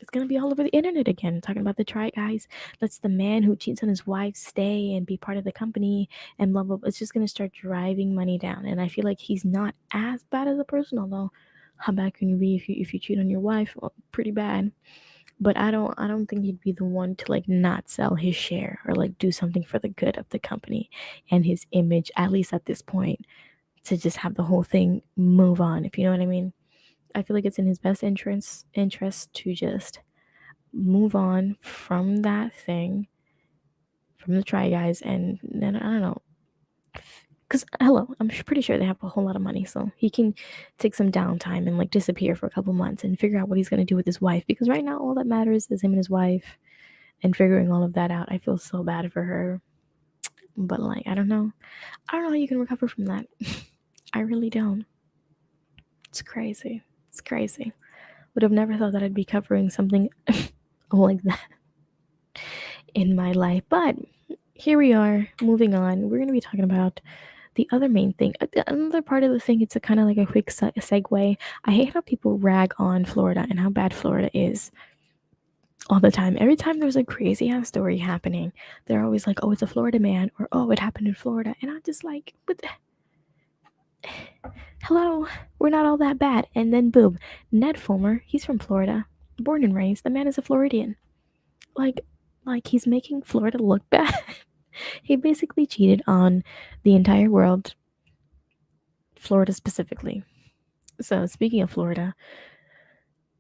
it's gonna be all over the internet again talking about the Try Guys. Let's the man who cheats on his wife stay and be part of the company and blah blah blah. It's just gonna start driving money down, and I feel like he's not as bad as a person, although how bad can you be if you cheat on your wife? Well, pretty bad. But I don't think he'd be the one to like not sell his share or like do something for the good of the company and his image, at least at this point, to just have the whole thing move on, if you know what I mean. I feel like it's in his best interest to just move on from that thing, from the Try Guys, and then I don't know. Because hello, I'm pretty sure they have a whole lot of money, so he can take some downtime and like disappear for a couple months and figure out what he's gonna do with his wife. Because right now, all that matters is him and his wife, and figuring all of that out. I feel so bad for her, but like I don't know how you can recover from that. I really don't. It's crazy. It's crazy. Would have never thought that I'd be covering something like that in my life, but here we are. Moving on, we're gonna be talking about the other main thing, another part of the thing. It's a kind of like a quick segue. I hate how people rag on Florida and how bad Florida is all the time. Every time there's a crazy ass story happening, they're always like, oh, it's a Florida man, or oh, it happened in Florida. And I'm just like, but hello, we're not all that bad. And then boom, Ned Fulmer, he's from Florida, born and raised. The man is a Floridian. Like, he's making Florida look bad. He basically cheated on the entire world, Florida specifically. So, speaking of Florida,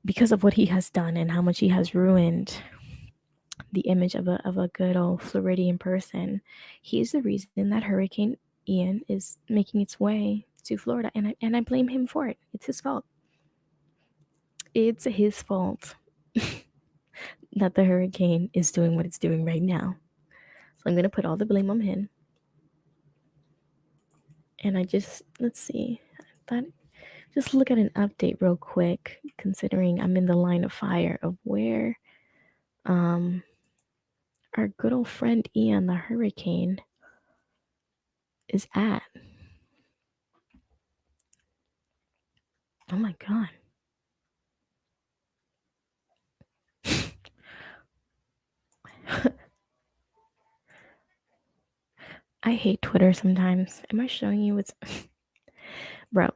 because of what he has done and how much he has ruined the image of a good old Floridian person, he's the reason that Hurricane Ian is making its way to Florida, and I blame him for it. It's his fault. It's his fault that the hurricane is doing what it's doing right now. So I'm gonna put all the blame on him. And let's see. That just look at an update real quick, considering I'm in the line of fire of where our good old friend Ian the hurricane is at. Oh my god. I hate Twitter sometimes. Am I showing you what's. Bro.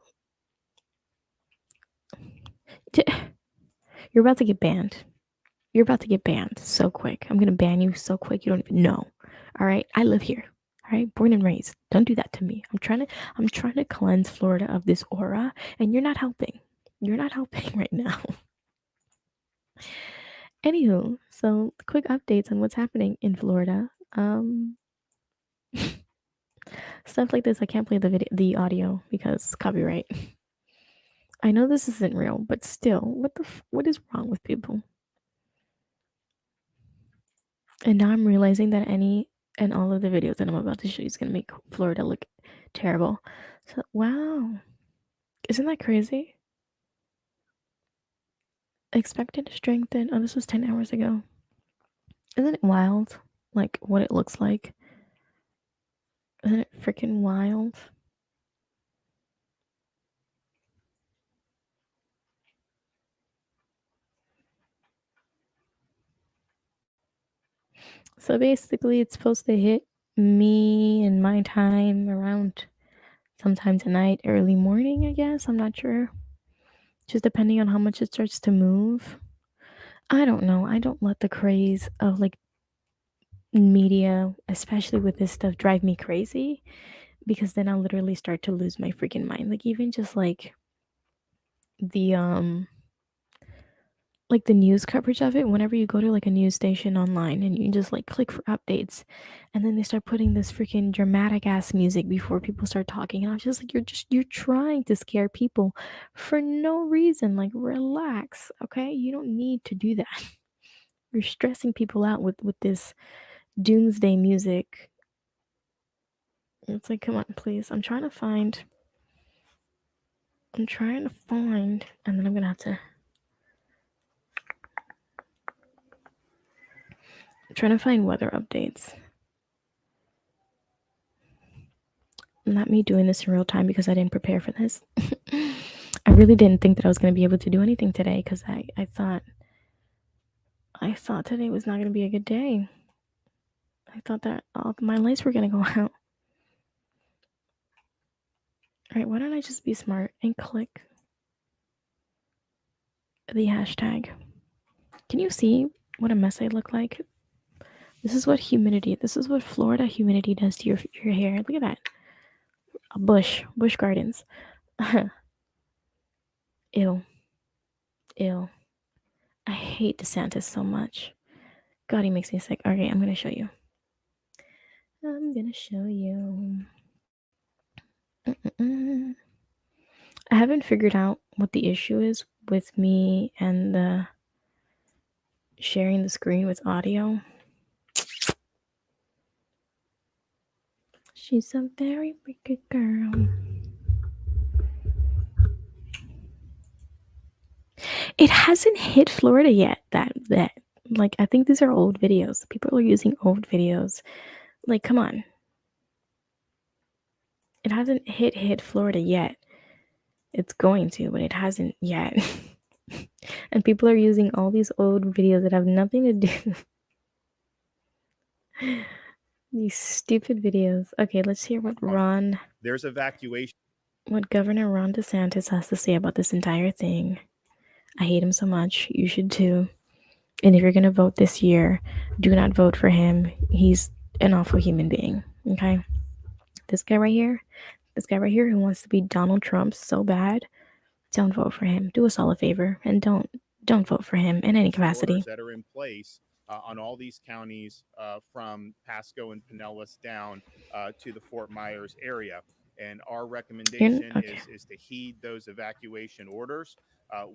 You're about to get banned. You're about to get banned so quick. I'm gonna ban you so quick you don't even know. Alright? I live here. Alright? Born and raised. Don't do that to me. I'm trying to cleanse Florida of this aura, and you're not helping. You're not helping right now. Anywho, so quick updates on what's happening in Florida. Stuff like this, I can't play the audio because copyright. I know this isn't real, but still, what is wrong with people? And now I'm realizing that any and all of the videos that I'm about to show you is gonna make Florida look terrible. So wow, isn't that crazy? Expected to strengthen. Oh, this was 10 hours ago. Isn't it wild? Like what it looks like. Isn't it freaking wild? So basically, it's supposed to hit me in my time around sometime tonight, early morning, I guess. I'm not sure. Just depending on how much it starts to move. I don't know. I don't let the craze of like media, especially with this stuff, drive me crazy because then I'll literally start to lose my freaking mind. Like even just the like the news coverage of it, whenever you go to like a news station online and you just like click for updates and then they start putting this freaking dramatic ass music before people start talking and I'm just like you're trying to scare people for no reason. Like relax, okay? You don't need to do that. You're stressing people out with this doomsday music. It's like come on, please. I'm trying to find and then I'm gonna have to trying to find weather updates. Not me doing this in real time because I didn't prepare for this. I really didn't think that I was going to be able to do anything today because I thought today was not going to be a good day. I thought that all my lights were going to go out. All right, why don't I just be smart and click the hashtag? Can you see what a mess I look like? This is what Florida humidity does to your hair. Look at that. A bush gardens. Ew. Ew. I hate DeSantis so much. God, he makes me sick. Okay, I'm gonna show you. Mm-mm. I haven't figured out what the issue is with me and the sharing the screen with audio. She's a very wicked girl. It hasn't hit Florida yet. That like I think these are old videos. People are using old videos. Like, come on. It hasn't hit Florida yet. It's going to, but it hasn't yet. And people are using all these old videos that have nothing to do. These stupid videos. Okay, let's hear what There's evacuation. What Governor Ron DeSantis has to say about this entire thing. I hate him so much. You should too. And if you're gonna vote this year, do not vote for him. He's an awful human being. Okay? This guy right here, who wants to be Donald Trump so bad, don't vote for him. Do us all a favor and don't vote for him in any capacity. Orders that are in place on all these counties from Pasco and Pinellas down to the Fort Myers area. And our recommendation is to heed those evacuation orders.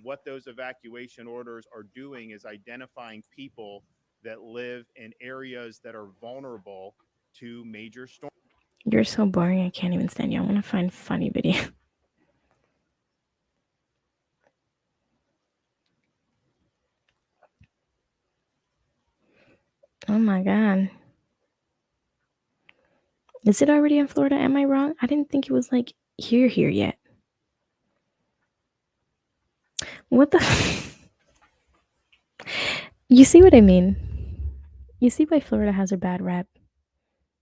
What those evacuation orders are doing is identifying people that live in areas that are vulnerable to major storms. You're so boring. I can't even stand you. I want to find funny video. Oh my god. Is it already in Florida? Am I wrong? I didn't think it was like here yet. What the? You see what I mean? You see why Florida has a bad rep?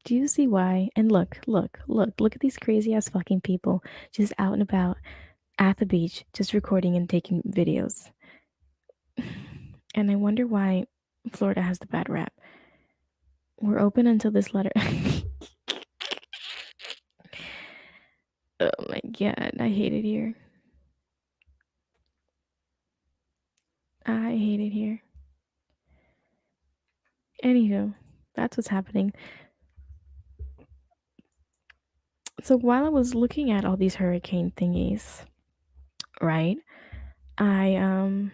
Do you see why? And look at these crazy ass fucking people just out and about at the beach, just recording and taking videos. And I wonder why Florida has the bad rap. We're open until this letter. Oh my god, I hate it here. I hate it here. Anywho, that's what's happening. So while I was looking at all these hurricane thingies, right? I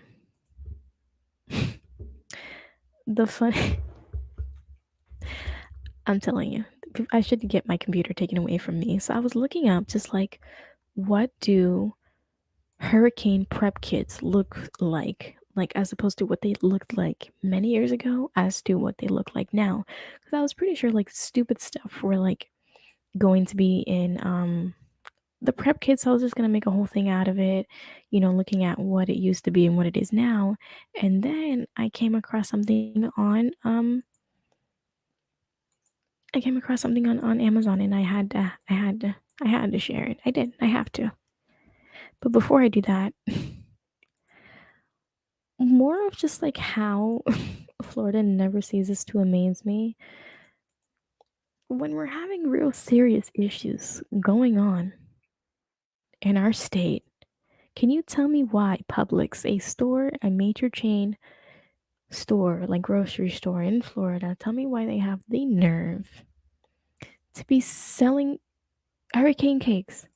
the fun I'm telling you, I should get my computer taken away from me. So I was looking up just like what do hurricane prep kits look like as opposed to what they looked like many years ago as to what they look like now, because I was pretty sure like stupid stuff were like going to be in the prep kits. I was just gonna make a whole thing out of it, looking at what it used to be and what it is now. And then I came across something on Amazon, and I had to share it. I have to. But before I do that, more of just like how Florida never ceases to amaze me. When we're having real serious issues going on in our state, can you tell me why Publix, a major chain store, like grocery store in Florida, tell me why they have the nerve to be selling hurricane cakes?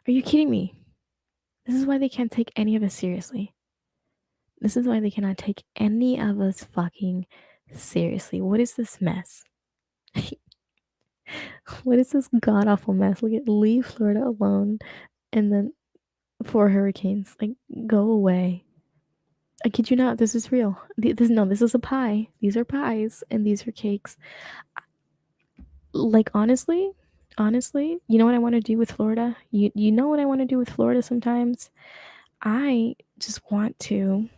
Are you kidding me? This is why they can't take any of us seriously. This is why they cannot take any of us fucking seriously. What is this mess? What is this god awful mess? Leave Florida alone, and then 4 hurricanes. Like, go away. I kid you not. This is real. This is a pie. These are pies, and these are cakes. Like, honestly, you know what I want to do with Florida? You know what I want to do with Florida sometimes? I just want to.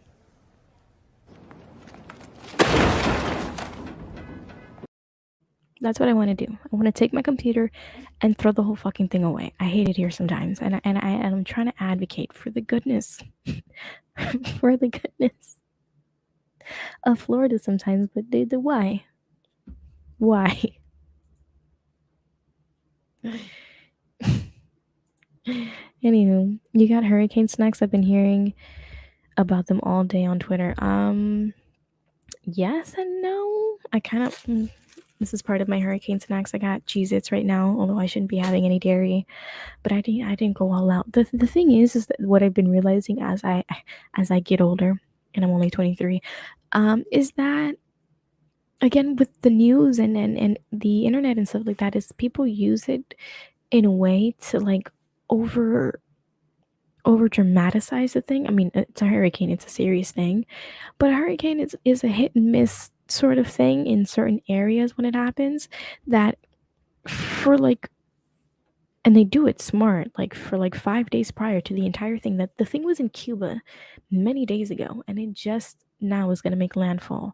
That's what I want to do. I want to take my computer and throw the whole fucking thing away. I hate it here sometimes, and I'm trying to advocate for the goodness, for the goodness of Florida sometimes. But why? Why? Anywho, you got hurricane snacks. I've been hearing about them all day on Twitter. Yes and no. I kind of. This is part of my hurricane snacks. I got Cheez-Its right now, although I shouldn't be having any dairy. But I didn't go all out. The thing is that what I've been realizing as I get older, and I'm only 23, is that again with the news and the internet and stuff like that, is people use it in a way to like over over dramatize the thing. I mean, it's a hurricane, it's a serious thing, but a hurricane is a hit and miss sort of thing in certain areas when it happens. That for like and they do it smart, like for like 5 days prior to the entire thing, that the thing was in Cuba many days ago, and it just now is going to make landfall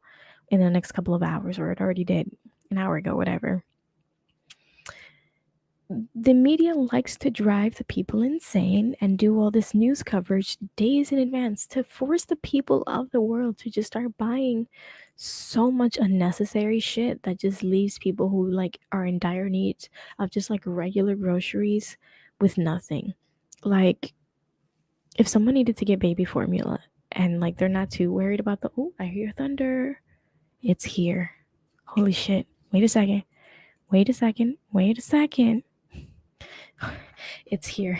in the next couple of hours, or it already did an hour ago, whatever. The media likes to drive the people insane and do all this news coverage days in advance to force the people of the world to just start buying so much unnecessary shit that just leaves people who like are in dire need of just like regular groceries with nothing. Like if someone needed to get baby formula and like they're not too worried about the oh, I hear thunder. It's here. Holy shit. Wait a second. Wait a second. Wait a second. It's here.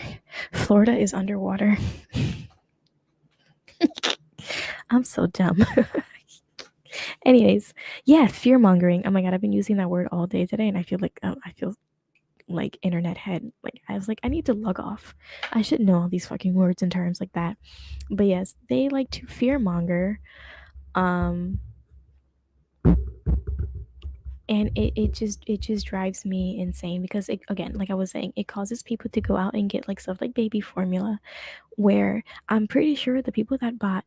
Florida is underwater. I'm so dumb. Anyways, yeah, fear mongering. Oh my god, I've been using that word all day today, and I feel like internet head. Like I was like, I need to log off. I should know all these fucking words and terms like that. But yes, they like to fear monger, um, and it just drives me insane because it, again, like I was saying, it causes people to go out and get like stuff like baby formula, where I'm pretty sure the people that bought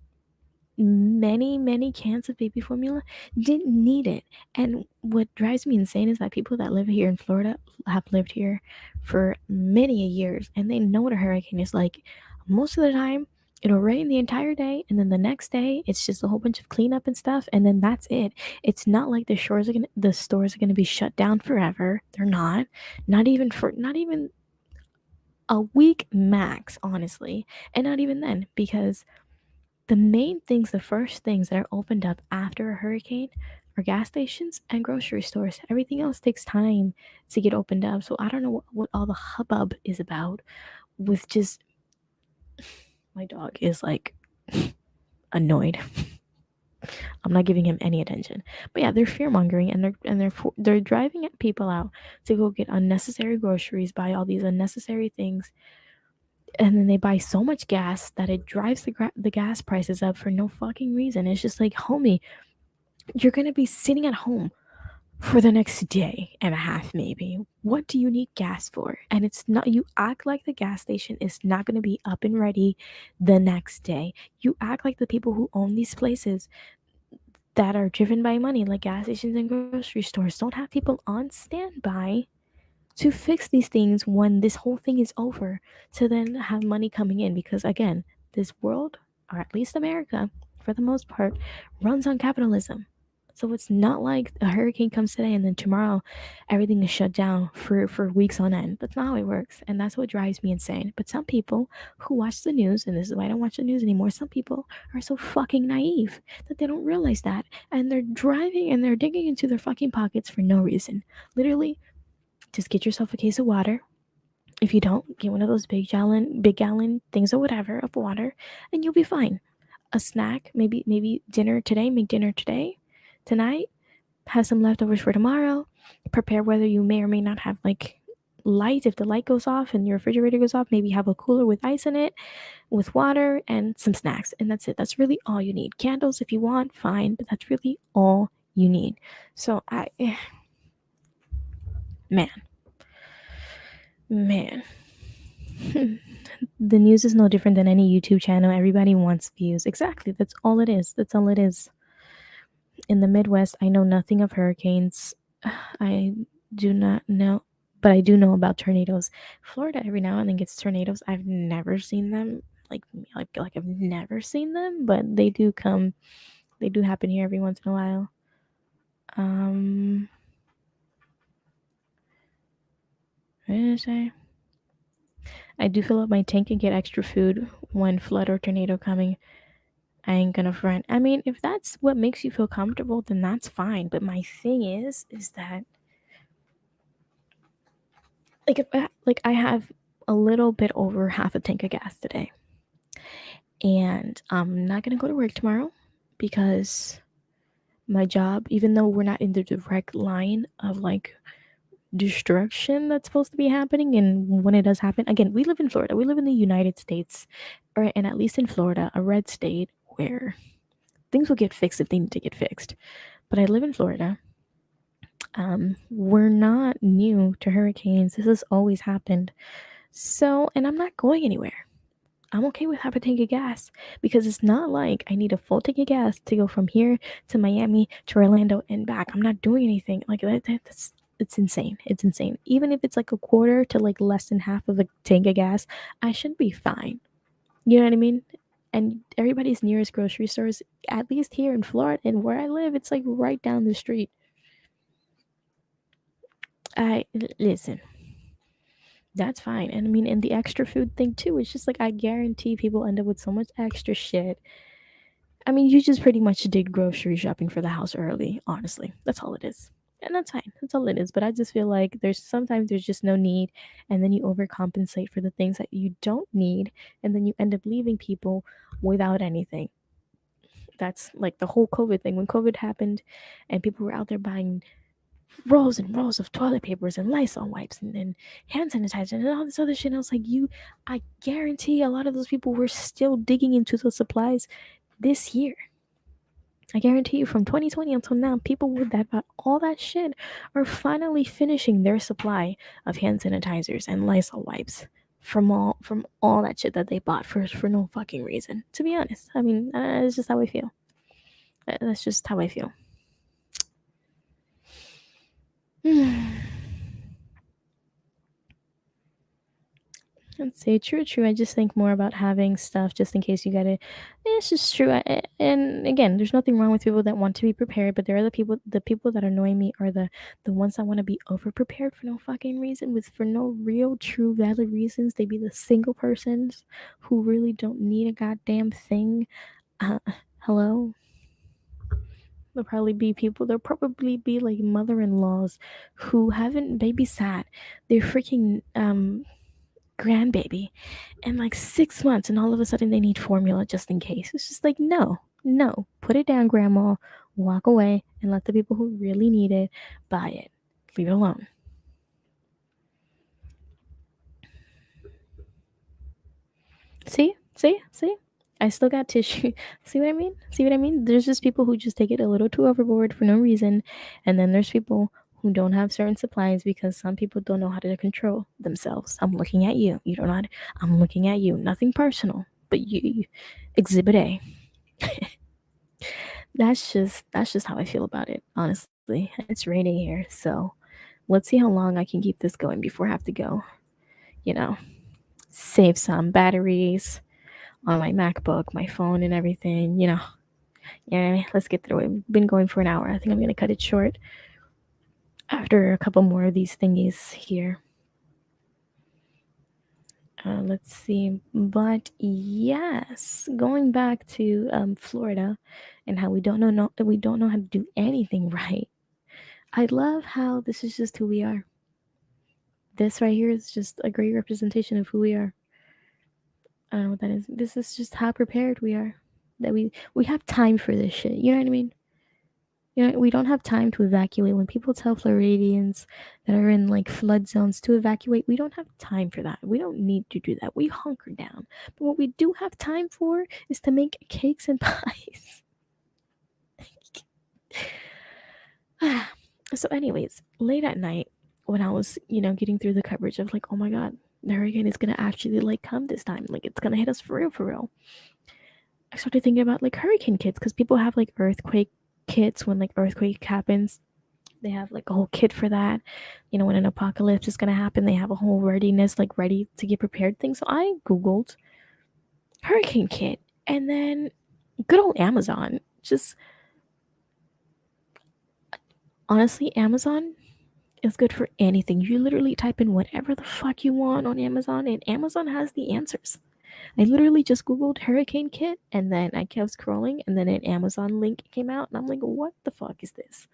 many cans of baby formula didn't need it. And what drives me insane is that people that live here in Florida have lived here for many years, and they know what a hurricane is like. Most of the time it'll rain the entire day, and then the next day it's just a whole bunch of cleanup and stuff, and then that's it. It's not like the stores are gonna be shut down forever. They're not. Not even a week max, honestly. And not even then, because the first things that are opened up after a hurricane are gas stations and grocery stores. Everything else takes time to get opened up. So I don't know what all the hubbub is about with just my dog is like annoyed. I'm not giving him any attention. But yeah, they're fear mongering, and they're driving people out to go get unnecessary groceries, buy all these unnecessary things, and then they buy so much gas that it drives the gas prices up for no fucking reason. It's just like, homie, you're gonna be sitting at home for the next day and a half, maybe. What do you need gas for? And it's not, you act like the gas station is not gonna be up and ready the next day. You act like the people who own these places that are driven by money, like gas stations and grocery stores, don't have people on standby to fix these things when this whole thing is over, to then have money coming in. Because again, this world, or at least America for the most part, runs on capitalism. So it's not like a hurricane comes today and then tomorrow everything is shut down for weeks on end. That's not how it works. And that's what drives me insane. But some people who watch the news, and this is why I don't watch the news anymore, some people are so fucking naive that they don't realize that. And they're driving and they're digging into their fucking pockets for no reason. Literally, just get yourself a case of water. If you don't, get one of those big gallon things or whatever of water, and you'll be fine. A snack, maybe dinner today. Make dinner today, tonight. Have some leftovers for tomorrow. Prepare whether you may or may not have like light. If the light goes off and your refrigerator goes off, maybe have a cooler with ice in it, with water and some snacks, and that's it. That's really all you need. Candles if you want, fine, but that's really all you need. So man, man. The news is no different than any YouTube channel. Everybody wants views. Exactly. That's all it is. That's all it is. In the Midwest, I know nothing of hurricanes. I do not know, but I do know about tornadoes. Florida every now and then gets tornadoes. I've never seen them. Like I've never seen them, but they do come. They do happen here every once in a while. What did I say? I do fill up my tank and get extra food when flood or tornado coming. I ain't gonna front. I mean, if that's what makes you feel comfortable, then that's fine. But my thing is that like I have a little bit over half a tank of gas today, and I'm not gonna go to work tomorrow because my job, even though we're not in the direct line of like destruction that's supposed to be happening, and when it does happen, again, we live in Florida. We live in the United States, or and at least in Florida, a red state where things will get fixed if they need to get fixed. But I live in Florida. We're not new to hurricanes. This has always happened. So, and I'm not going anywhere. I'm okay with half a tank of gas because it's not like I need a full tank of gas to go from here to Miami to Orlando and back. I'm not doing anything like that's it's insane. It's insane. Even if it's like a quarter to like less than half of a tank of gas, I should be fine. You know what I mean? And everybody's nearest grocery stores, at least here in Florida and where I live, it's like right down the street. I listen. That's fine. And I mean, and the extra food thing too, it's just like I guarantee people end up with so much extra shit. I mean, you just pretty much did grocery shopping for the house early, honestly. That's all it is. And that's fine. That's all it is. But I just feel like there's just no need, and then you overcompensate for the things that you don't need, and then you end up leaving people without anything. That's like the whole COVID thing. When COVID happened and people were out there buying rolls and rolls of toilet papers and Lysol wipes and hand sanitizer and all this other shit. I was like, I guarantee a lot of those people were still digging into those supplies this year. I guarantee you, from 2020 until now, people with that bought all that shit are finally finishing their supply of hand sanitizers and Lysol wipes from all that shit that they bought for no fucking reason. To be honest, I mean, it's just how I feel. That's just how I feel. Let's say true, true. I just think more about having stuff just in case you gotta. It's just true. And again, there's nothing wrong with people that want to be prepared, but there are the people that annoy me are the ones that want to be over prepared for no fucking reason, with for no real, true, valid reasons. They be the single persons who really don't need a goddamn thing. Uh, Hello. There'll probably be like mother-in-laws who haven't babysat their freaking grandbaby in like 6 months, and all of a sudden they need formula just in case. It's just like, no, no, put it down, grandma, walk away, and let the people who really need it buy it. Leave it alone. See? I still got tissue. See what I mean? See what I mean? There's just people who just take it a little too overboard for no reason, and then there's people who don't have certain supplies because some people don't know how to control themselves. I'm looking at you. You don't know how to, I'm looking at you. Nothing personal, but you exhibit A. That's just how I feel about it, honestly. It's raining here, so let's see how long I can keep this going before I have to go. You know, save some batteries on my MacBook, my phone, and everything. You know what I mean? Let's get through it. We've been going for an hour. I think I'm gonna cut it short after a couple more of these thingies here. Let's see. But yes, going back to Florida and how we don't know how to do anything right. I love how this is just who we are. This right here is just a great representation of who we are. I don't know what that is. This is just how prepared we are. That we have time for this shit. You know what I mean? We don't have time to evacuate. When people tell Floridians that are in like flood zones to evacuate, we don't have time for that. We don't need to do that. We hunker down. But what we do have time for is to make cakes and pies. So, anyways, late at night, when I was, getting through the coverage of like, oh my god, the hurricane is gonna actually like come this time. Like it's gonna hit us for real, for real. I started thinking about like hurricane kits because people have like earthquake kits when like earthquake happens. They have like a whole kit for that. When an apocalypse is gonna happen, they have a whole readiness, like ready to get prepared thing. So I googled hurricane kit, and then good old Amazon. Just honestly, Amazon is good for anything. You literally type in whatever the fuck you want on Amazon, and Amazon has the answers. I literally just googled hurricane kit, and then I kept scrolling, and then an Amazon link came out, and I'm like, what the fuck is this?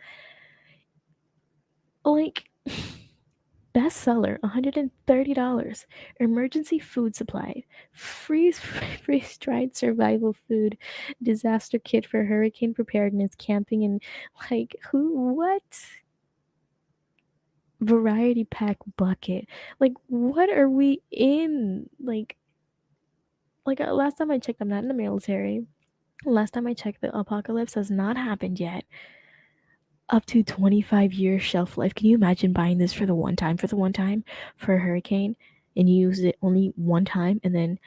Like, bestseller, $130. Emergency food supply, freeze dried survival food, disaster kit for hurricane preparedness, camping, and like what? Variety pack bucket. Like, what are we in? Last time I checked, I'm not in the military. Last time I checked, the apocalypse has not happened yet. Up to 25 year shelf life. Can you imagine buying this for the one time, for a hurricane, and you use it only one time, and then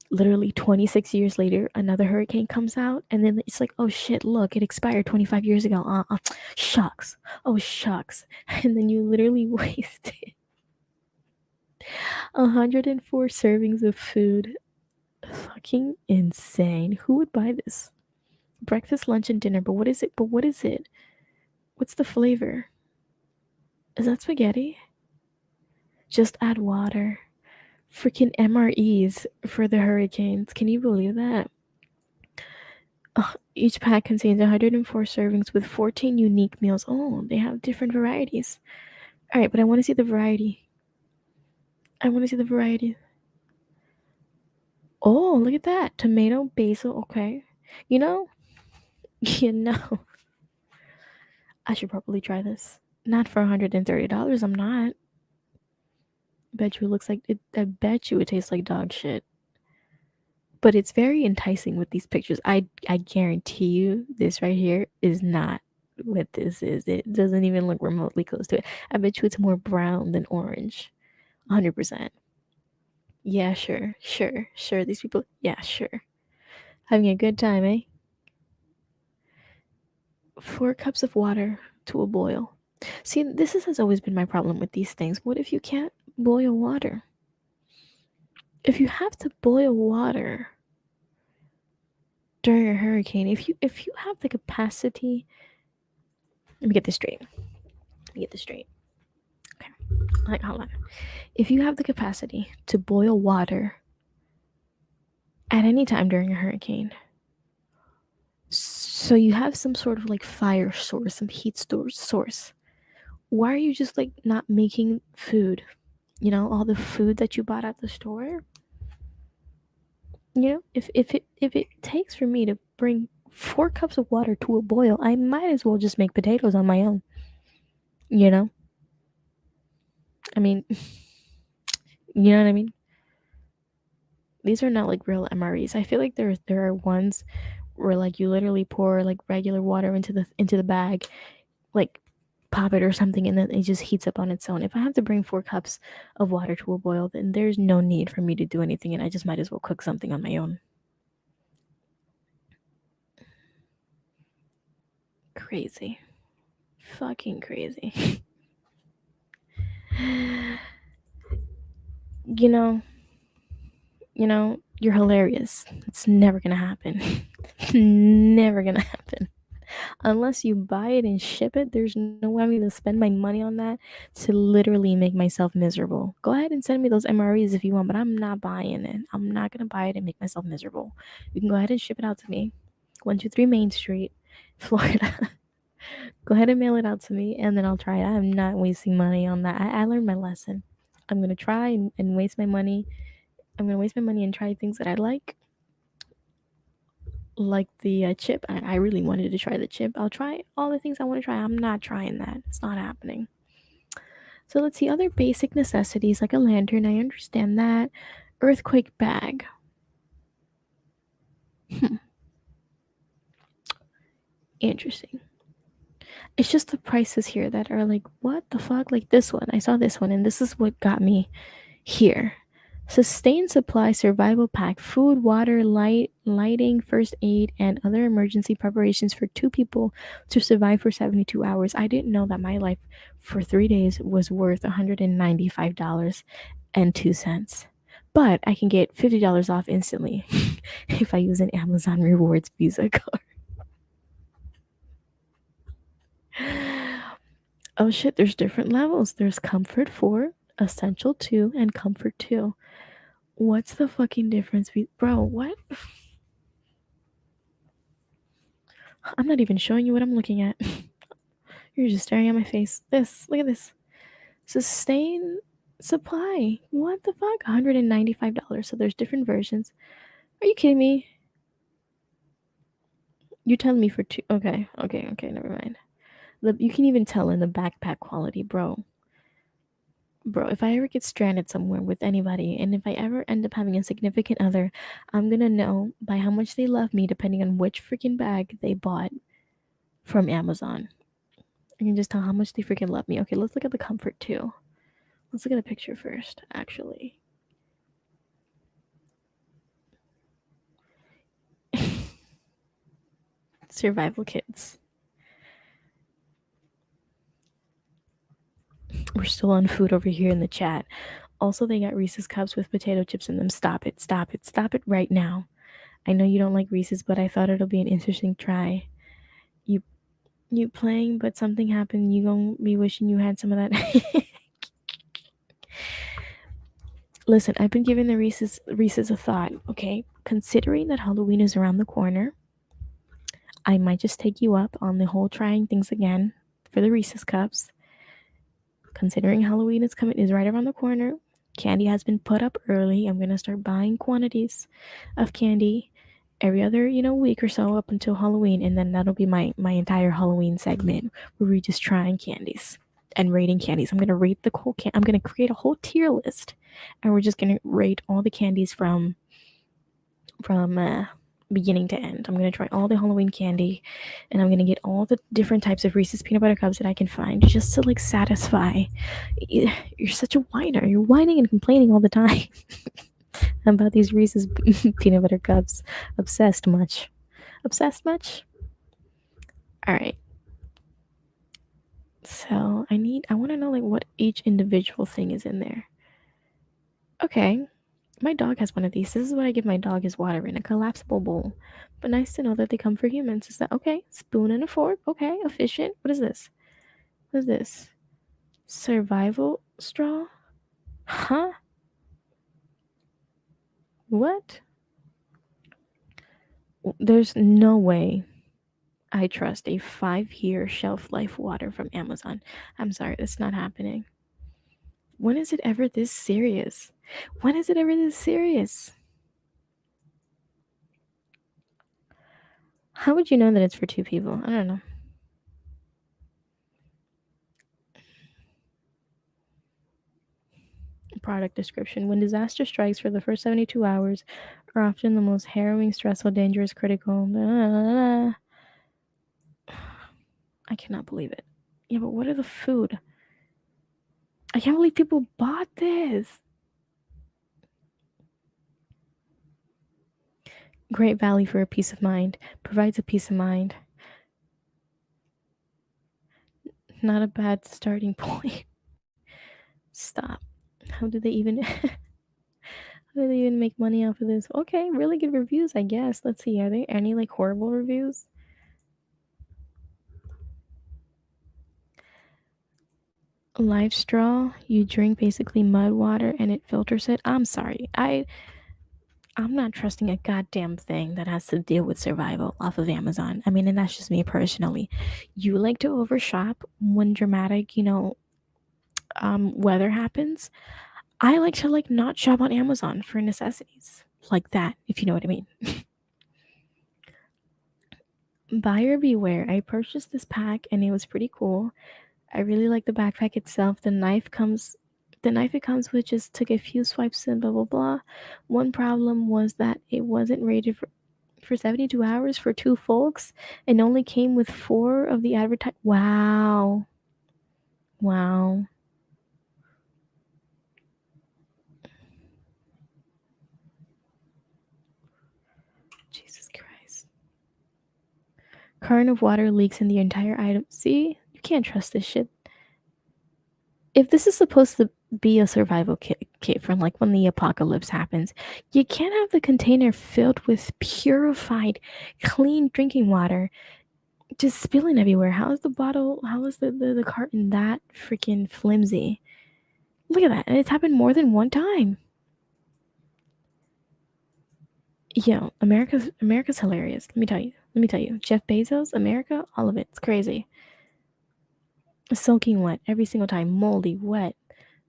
literally 26 years later, another hurricane comes out, and then it's like, oh shit, look, it expired 25 years ago. Shucks. Oh, shucks. And then you literally wasted 104 servings of food. Fucking insane. Who would buy this? Breakfast, lunch, and dinner. But what is it? What's the flavor? Is that spaghetti? Just add water. Freaking MREs for the hurricanes. Can you believe that? Each pack contains 104 servings with 14 unique meals. Oh, they have different varieties. All right, but I want to see the variety. Oh, look at that. Tomato, basil. Okay. You know, you know, I should probably try this. Not for $130. I'm not. Bet you it looks like it. I bet you it tastes like dog shit. But it's very enticing with these pictures. I guarantee you this right here is not what this is. It doesn't even look remotely close to it. I bet you it's more brown than orange. 100%. Yeah, sure, sure, sure. These people, yeah, sure. Having a good time, eh? 4 cups of water to a boil. See, has always been my problem with these things. What if you can't boil water? If you have to boil water during a hurricane, if you have the capacity, let me get this straight. Let me get this straight. Okay, like hold on. If you have the capacity to boil water at any time during a hurricane, so you have some sort of like fire source, some heat source. Why are you just like not making food? You know, all the food that you bought at the store. You know, if it takes for me to bring 4 cups of water to a boil, I might as well just make potatoes on my own. You know, I mean, you know what I mean. These are not like real MREs. I feel like there are ones where like you literally pour like regular water into the bag, like pop it or something, and then it just heats up on its own. If I have to bring 4 cups of water to a boil, then there's no need for me to do anything, and I just might as well cook something on my own. Crazy. Fucking crazy. you know, you're hilarious. It's never gonna happen. Never gonna happen. Unless you buy it and ship it, there's no way I'm gonna spend my money on that to literally make myself miserable. Go ahead and send me those MREs if you want, but I'm not buying it. I'm not gonna buy it and make myself miserable. You can go ahead and ship it out to me. 123 Main Street, Florida. Go ahead and mail it out to me, and then I'll try it. I'm not wasting money on that. I learned my lesson. I'm gonna try and waste my money. I'm gonna waste my money and try things that I like the chip. I really wanted to try the chip. I'll try all the things I want to try. I'm not trying that. It's not happening. So let's see other basic necessities like a lantern. I understand that. Earthquake bag. Interesting. It's just the prices here that are like, what the fuck? Like this one. I saw this one, and this is what got me here. Sustained supply survival pack, food, water, lighting, first aid, and other emergency preparations for 2 people to survive for 72 hours. I didn't know that my life for 3 days was worth $195.02. But I can get $50 off instantly if I use an Amazon Rewards Visa card. Oh shit, there's different levels. There's Comfort 4, Essential 2, and Comfort 2. What's the fucking difference? Bro, what? I'm not even showing you what I'm looking at. You're just staring at my face. Look at this. Sustain supply. What the fuck? $195. So there's different versions. Are you kidding me? You're telling me for 2. Okay, never mind. You can even tell in the backpack quality, bro. Bro, if I ever get stranded somewhere with anybody, and if I ever end up having a significant other, I'm gonna know by how much they love me depending on which freaking bag they bought from Amazon. I can just tell how much they freaking love me. Okay, let's look at the Comfort 2. Let's look at the picture first, actually. Survival kits. We're still on food over here in the chat. Also, they got Reese's cups with potato chips in them. Stop it right now. I know you don't like Reese's, but I thought it'll be an interesting try. You playing, but something happened. You gonna be wishing you had some of that. Listen, I've been giving the Reese's a thought. Okay, considering that Halloween is around the corner, I might just take you up on the whole trying things again for the Reese's cups. Considering Halloween is right around the corner, candy has been put up early. I'm gonna start buying quantities of candy every other week or so up until Halloween, and then that'll be my entire Halloween segment where we're just trying candies and rating candies. I'm gonna rate the whole I'm gonna create a whole tier list, and we're just gonna rate all the candies from from beginning to end. I'm gonna try all the Halloween candy, and I'm gonna get all the different types of Reese's peanut butter cups that I can find, just to like satisfy. You're such a whiner. You're whining and complaining all the time about these Reese's peanut butter cups. Obsessed much? Obsessed much? All right. So I want to know like what each individual thing is in there. Okay, my dog has one of these. This is what I give my dog his water in a collapsible bowl. But nice to know that they come for humans. Is that okay? Spoon and a fork. Okay, efficient. What is this? What is this? Survival straw? Huh? What? There's no way I trust a 5-year shelf life water from Amazon. I'm sorry, that's not happening. When is it ever this serious? When is it ever this serious? How would you know that it's for two people? I don't know. Product description. When disaster strikes, for the first 72 hours are often the most harrowing, stressful, dangerous, critical. I cannot believe it. Yeah, but what are the food? I can't believe people bought this. Great value for a peace of mind. Provides a peace of mind. Not a bad starting point. Stop. How do they even how do they even make money off of this? Okay, really good reviews, I guess. Let's see. Are there any like horrible reviews? Life straw, you drink basically mud water and it filters it. I'm sorry. I'm not trusting a goddamn thing that has to deal with survival off of Amazon. I mean, and that's just me personally. You like to overshop when dramatic, weather happens. I like to like not shop on Amazon for necessities like that, if you know what I mean. Buyer beware. I purchased this pack and it was pretty cool. I really like the backpack itself. The knife it comes with just took a few swipes and blah blah blah. One problem was that it wasn't rated for 72 hours for two folks and only came with 4 of the advertised. Wow. Wow. Jesus Christ. Current of water leaks in the entire item. See? You can't trust this shit. If this is supposed to be a survival kit from like when the apocalypse happens, you can't have the container filled with purified, clean drinking water just spilling everywhere. How is the bottle, how is the carton that freaking flimsy? Look at that. And it's happened more than one time. Yo, America's hilarious. Let me tell you. Let me tell you. Jeff Bezos, America, all of it. It's crazy. Soaking wet every single time. Moldy, wet.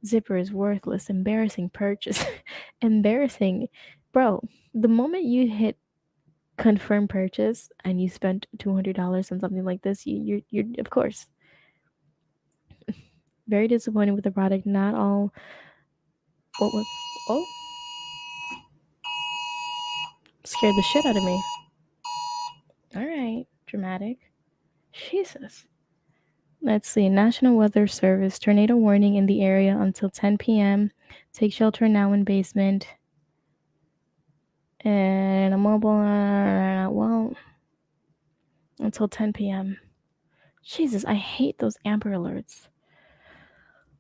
Zipper is worthless. Embarrassing purchase. Embarrassing. Bro, the moment you hit confirm purchase and you spent $200 on something like this, you're of course very disappointed with the product. Not all. What was? Oh, scared the shit out of me. All right, dramatic. Jesus. Let's see. National Weather Service tornado warning in the area until 10 p.m. Take shelter now in basement. And a mobile. Well, until 10 p.m. Jesus, I hate those Amber Alerts.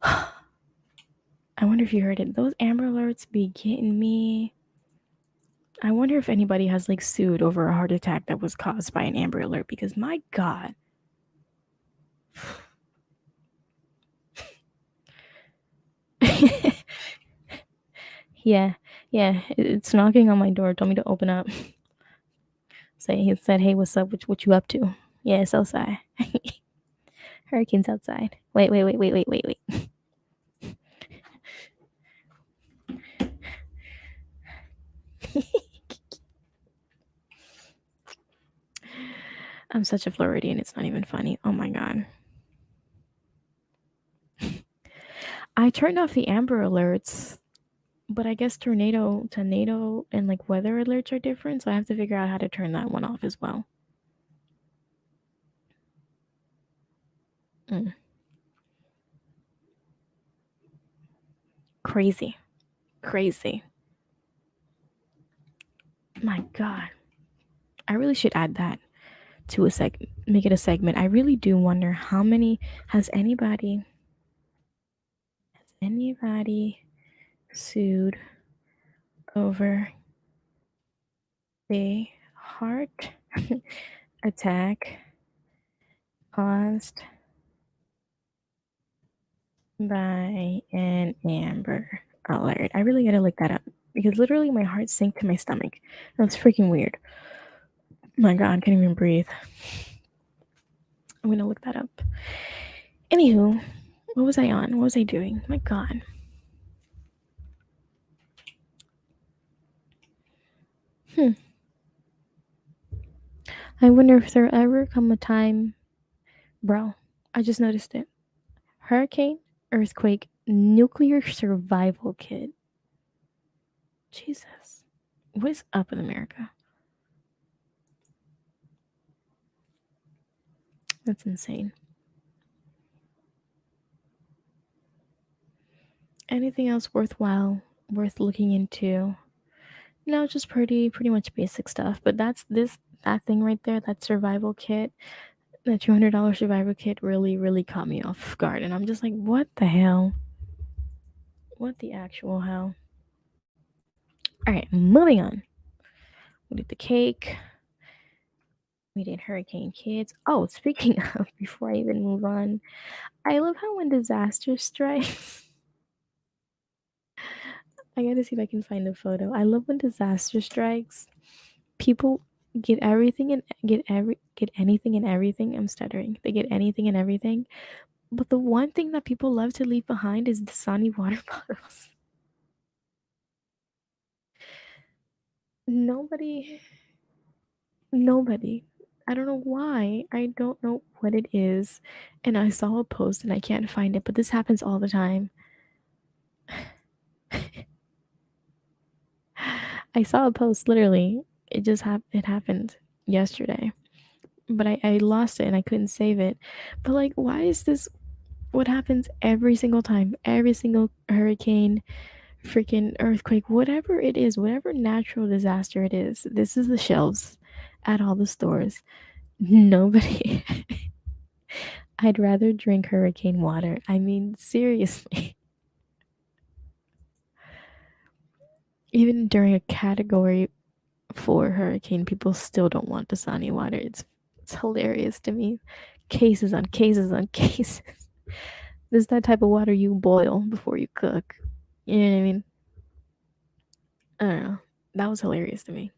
I wonder if you heard it. Those Amber Alerts be getting me. I wonder if anybody has like sued over a heart attack that was caused by an Amber Alert because my God. yeah, it's knocking on my door. Told me to open up. He said, "Hey, what's up? What you up to?" Yeah, it's outside. Hurricane's outside. Wait. I'm such a Floridian. It's not even funny. Oh my God. I turned off the Amber Alerts But I guess tornado, and like weather alerts are different, so I have to figure out how to turn that one off as well. Mm, crazy, crazy. My God, I really should add that to a make it a segment. I really do wonder how many has anybody sued over a heart attack caused by an Amber Alert. I really gotta look that up because literally my heart sank to my stomach. That's freaking weird. My God, I can't even breathe. I'm gonna look that up. Anywho, what was I on? What was I doing? My God. Hmm. I wonder if there ever come a time, bro. I just noticed it. Hurricane, earthquake, nuclear survival kit. Jesus. What is up with America? That's insane. Anything else worthwhile, worth looking into? No, just pretty much basic stuff. But that thing right there, that survival kit, that $200 survival kit really caught me off guard. And I'm just like, what the hell? What the actual hell? Alright, moving on. We did the cake. We did Hurricane Kids. Oh, speaking of, before I even move on, I love how when disaster strikes, I gotta see if I can find a photo. I love when disaster strikes. People get everything and get anything and everything. I'm stuttering. They get anything and everything. But the one thing that people love to leave behind is the Dasani water bottles. Nobody, nobody. I don't know why. I don't know what it is. And I saw a post and I can't find it, but this happens all the time. I saw a post literally. It happened yesterday. But I lost it and I couldn't save it. But like why is this what happens every single time? Every single hurricane, freaking earthquake, whatever it is, whatever natural disaster it is, this is the shelves at all the stores. Nobody I'd rather drink hurricane water. I mean, seriously. Even during a category 4 hurricane, people still don't want Dasani water. It's hilarious to me. Cases on cases on cases. This is that type of water you boil before you cook. You know what I mean? I don't know. That was hilarious to me.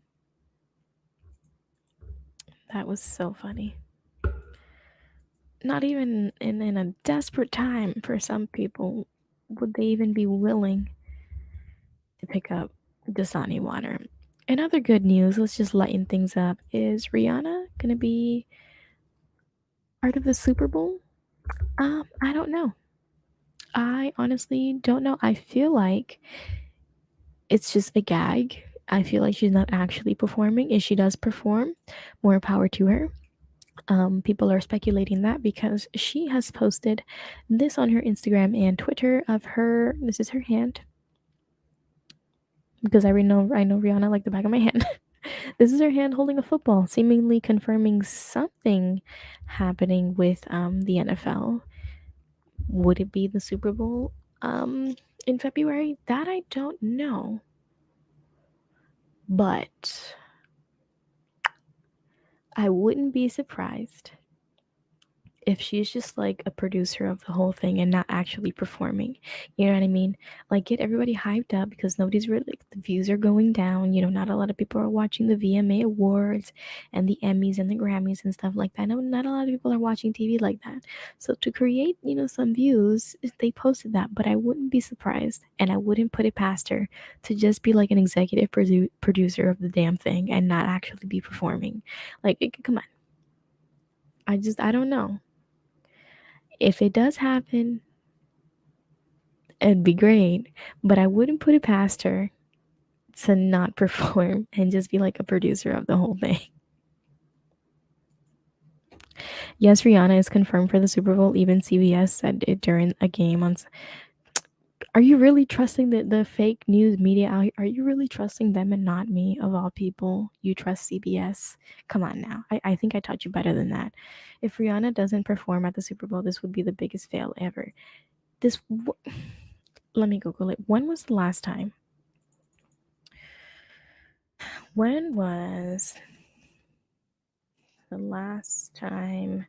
That was so funny. Not even in a desperate time for some people would they even be willing to pick up Dasani water. And other good news, let's just lighten things up, is Rihanna gonna be part of the Super Bowl? I don't know. I honestly don't know. I feel like it's just a gag. I feel like she's not actually performing. If she does perform, more power to her. People are speculating that because she has posted this on her Instagram and Twitter of her. This is her hand because I know Rihanna like the back of my hand. This is her hand holding a football, seemingly confirming something happening with the NFL. Would it be the Super Bowl in February? That I don't know, but I wouldn't be surprised if she's just like a producer of the whole thing and not actually performing. You know what I mean? Like get everybody hyped up because nobody's really like the views are going down. You know, not a lot of people are watching the VMA awards and the Emmys and the Grammys and stuff like that. No, not a lot of people are watching TV like that. So to create, some views, they posted that, but I wouldn't be surprised and I wouldn't put it past her to just be like an executive producer of the damn thing and not actually be performing. Like, come on. I don't know. If it does happen, It'd be great, but I wouldn't put it past her to not perform and just be like a producer of the whole thing. Yes, Rihanna is confirmed for the Super Bowl. Even CBS said it during a game on. Are you really trusting the fake news media out here? Are you really trusting them and not me, of all people? You trust CBS? Come on now. I think I taught you better than that. If Rihanna doesn't perform at the Super Bowl, this would be the biggest fail ever. This. Let me Google it. When was the last time? When was the last time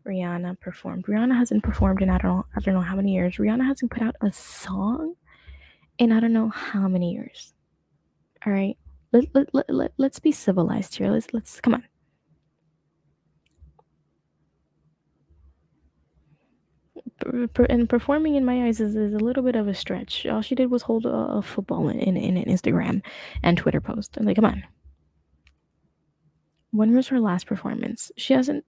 Rihanna performed? Rihanna hasn't performed in I don't know how many years. Rihanna hasn't put out a song in I don't know how many years. All right. Let's be civilized here. Let's come on. And performing in my eyes is a little bit of a stretch. All she did was hold a football in an Instagram and Twitter post. And like, come on. When was her last performance? She hasn't.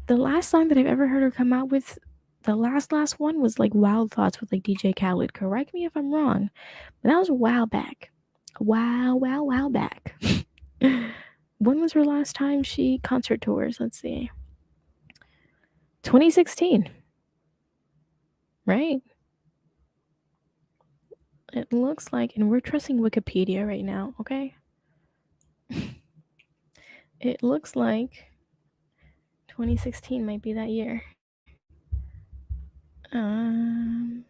The last song that I've ever heard her come out with, the last one was like Wild Thoughts with like DJ Khaled. Correct me if I'm wrong, but that was a while back. Wow back. When was her last time she concert tours? Let's see. 2016, right? It looks like, and we're trusting Wikipedia right now, okay? It looks like 2016 might be that year. Um,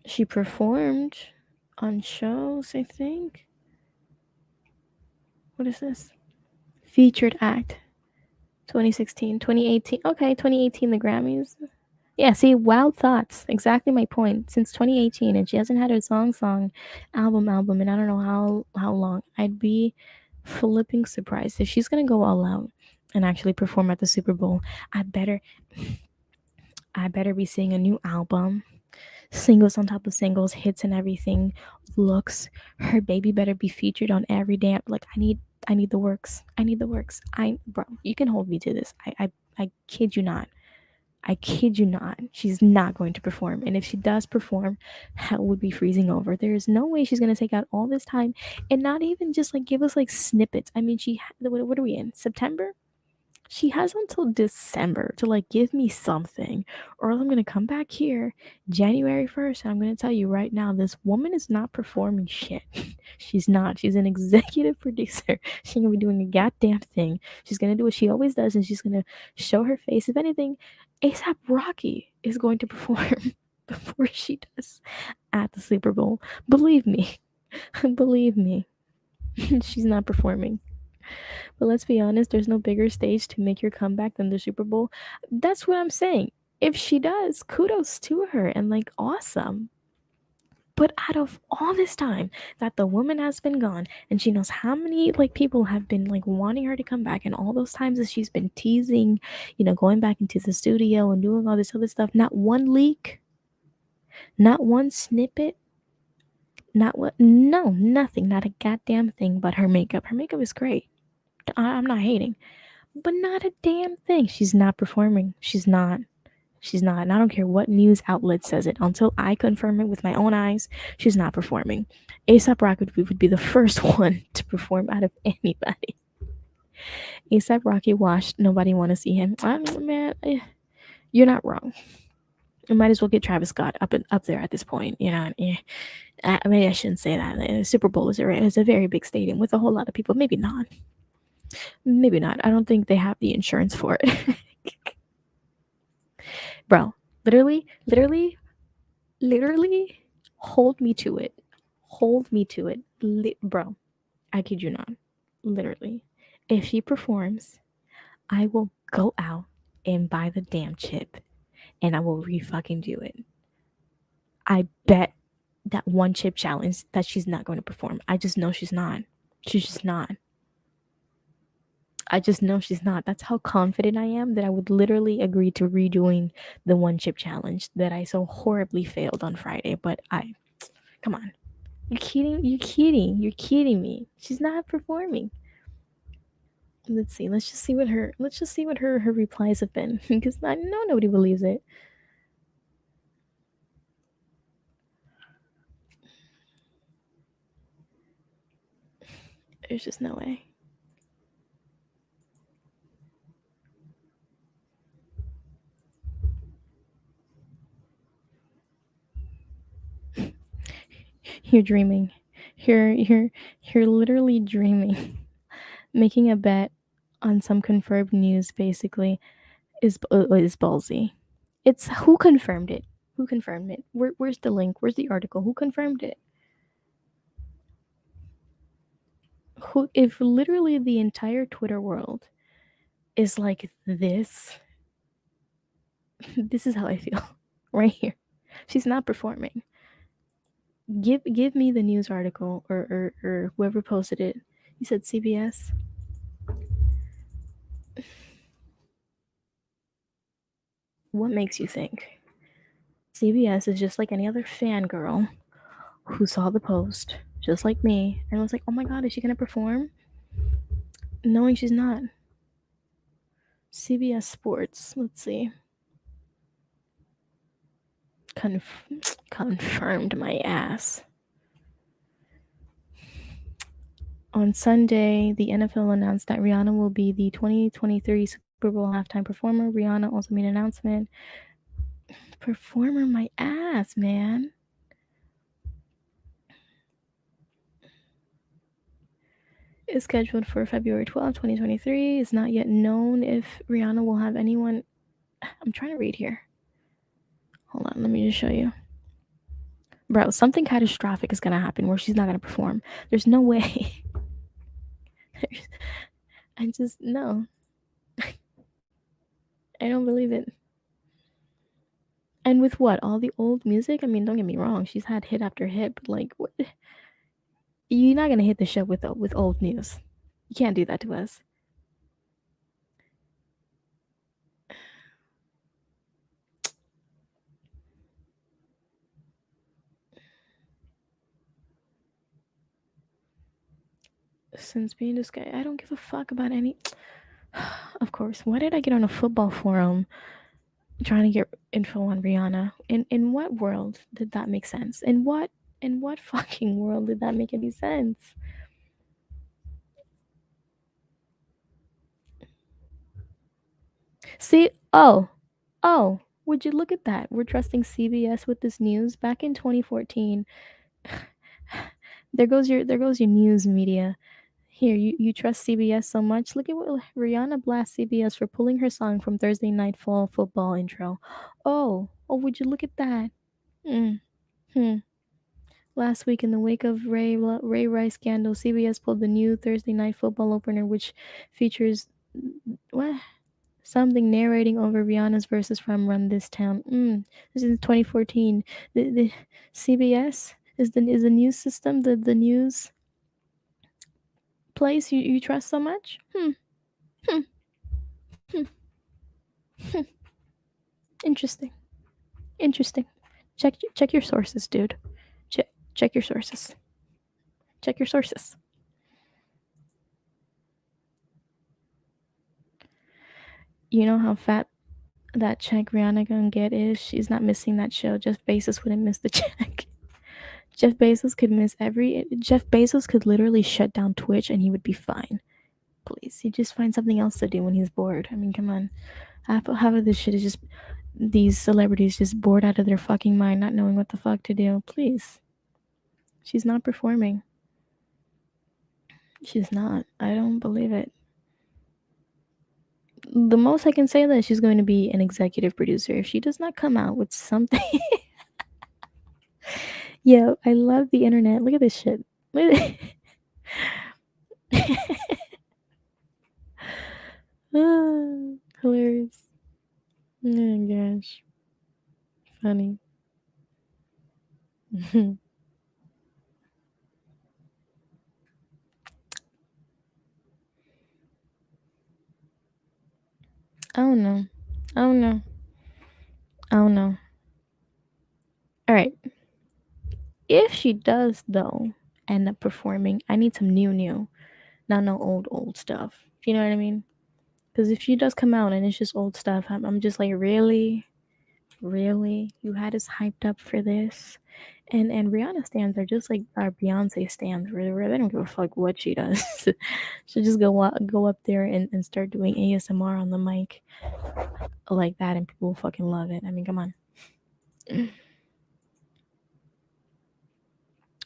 she performed on shows, I think. What is this? Featured act 2016, 2018. Okay, 2018, the Grammys. Yeah, see, Wild Thoughts. Exactly my point. Since 2018, and she hasn't had her album, and I don't know how long. I'd be flipping surprised if she's gonna go all out and actually perform at the Super Bowl. I better, I better be seeing a new album, singles on top of singles, hits and everything. Looks, her baby better be featured on every damn. Like I need the works. I need the works. Bro, you can hold me to this. I kid you not. I kid you not. She's not going to perform. And if she does perform, hell would be freezing over. There is no way she's going to take out all this time and not even just like give us like snippets. I mean, what are we in? September? She has until December to like give me something, or else I'm gonna come back here January 1st and I'm gonna tell you right now this woman is not performing shit. She's not. She's an executive producer. She's gonna be doing a goddamn thing. She's gonna do what she always does and she's gonna show her face. If anything, ASAP Rocky is going to perform before she does at the Super Bowl. Believe me. Believe me. She's not performing. But let's be honest, there's no bigger stage to make your comeback than the Super Bowl. That's what I'm saying. If she does, kudos to her and like awesome. But out of all this time that the woman has been gone, and she knows how many like people have been like wanting her to come back, and all those times that she's been teasing, going back into the studio and doing all this other stuff, not one leak, not one snippet, not what, no, nothing, not a goddamn thing but her makeup. Her makeup is great. I'm not hating. But not a damn thing. She's not performing. She's not. She's not. And I don't care what news outlet says it. Until I confirm it with my own eyes, she's not performing. ASAP Rocky would be the first one to perform out of anybody. ASAP Rocky washed. Nobody want to see him. Man, you're not wrong. You might as well get Travis Scott up there at this point. Maybe I shouldn't say that. The Super Bowl is a very big stadium with a whole lot of people. Maybe not. Maybe not. I don't think they have the insurance for it. Bro, literally, hold me to it. Hold me to it. Bro, I kid you not. Literally. If she performs, I will go out and buy the damn chip and I will re fucking do it. I bet that one chip challenge that she's not going to perform. I just know she's not. She's just not. I just know she's not. That's how confident I am that I would literally agree to redoing the one chip challenge that I so horribly failed on Friday. But come on. You're kidding? You're kidding. You're kidding me. She's not performing. Let's see. Let's just see what her replies have been because I know nobody believes it. There's just no way. You're dreaming. You're literally dreaming. Making a bet on some confirmed news basically is ballsy. It's who confirmed it? Who confirmed it? Where's the link? Where's the article? Who confirmed it? Who if literally the entire Twitter world is like this, this is how I feel right here. She's not performing. Give me the news article or whoever posted it. You said CBS. What makes you think CBS is just like any other fangirl who saw the post, just like me, and was like, "Oh my god, is she gonna perform?" Knowing she's not. CBS Sports. Let's see. Confirmed my ass. On Sunday, the NFL announced that Rihanna will be the 2023 Super Bowl halftime performer. Rihanna also made an announcement. Performer my ass, man. Is scheduled for February 12th, 2023. It's not yet known if Rihanna will have anyone. I'm trying to read here. Hold on, let me just show you. Bro, something catastrophic is gonna happen where she's not gonna perform. There's no way. I just no. I don't believe it. And with what? All the old music? I mean, don't get me wrong, she's had hit after hit, but like what? You're not gonna hit the show with old news. You can't do that to us. Since being this guy, I don't give a fuck about any. Of course. Why did I get on a football forum trying to get info on Rihanna? In what world did that make sense? In what fucking world did that make any sense? See, oh, would you look at that? We're trusting CBS with this news back in 2014. There goes your news media. Here, you trust CBS so much. Look at what Rihanna blasts CBS for pulling her song from Thursday Night Fall football intro. Oh, would you look at that? Mm, hmm. Last week, in the wake of Ray Rice scandal, CBS pulled the new Thursday Night Football opener, which features what something narrating over Rihanna's verses from "Run This Town." This is 2014. The CBS is the news system, the news place you trust so much. Hmm. Hmm. Hmm. Interesting. Interesting. Check your sources, dude. Check your sources. Check your sources. You know how fat that check Rihanna gonna get is? She's not missing that show. Jeff Bezos wouldn't miss the check. Jeff Bezos could miss every. Jeff Bezos could literally shut down Twitch and he would be fine. Please, he just find something else to do when he's bored. I mean, come on. Half of this shit is just these celebrities just bored out of their fucking mind, not knowing what the fuck to do. Please. She's not performing. She's not. I don't believe it. The most I can say that she's going to be an executive producer if she does not come out with something. Yo, I love the internet. Look at this shit. Look at hilarious. Oh gosh. Funny. I don't know. I don't know. I don't know. All right. If she does though end up performing, I need some new. Not no old stuff. Do you know what I mean? Because if she does come out and it's just old stuff, I'm just like, really, really, you had us hyped up for this. And Rihanna stands are just like our Beyonce stands, where they don't give a fuck what she does. She'll just go up there and start doing ASMR on the mic like that, and people will fucking love it. I mean, come on.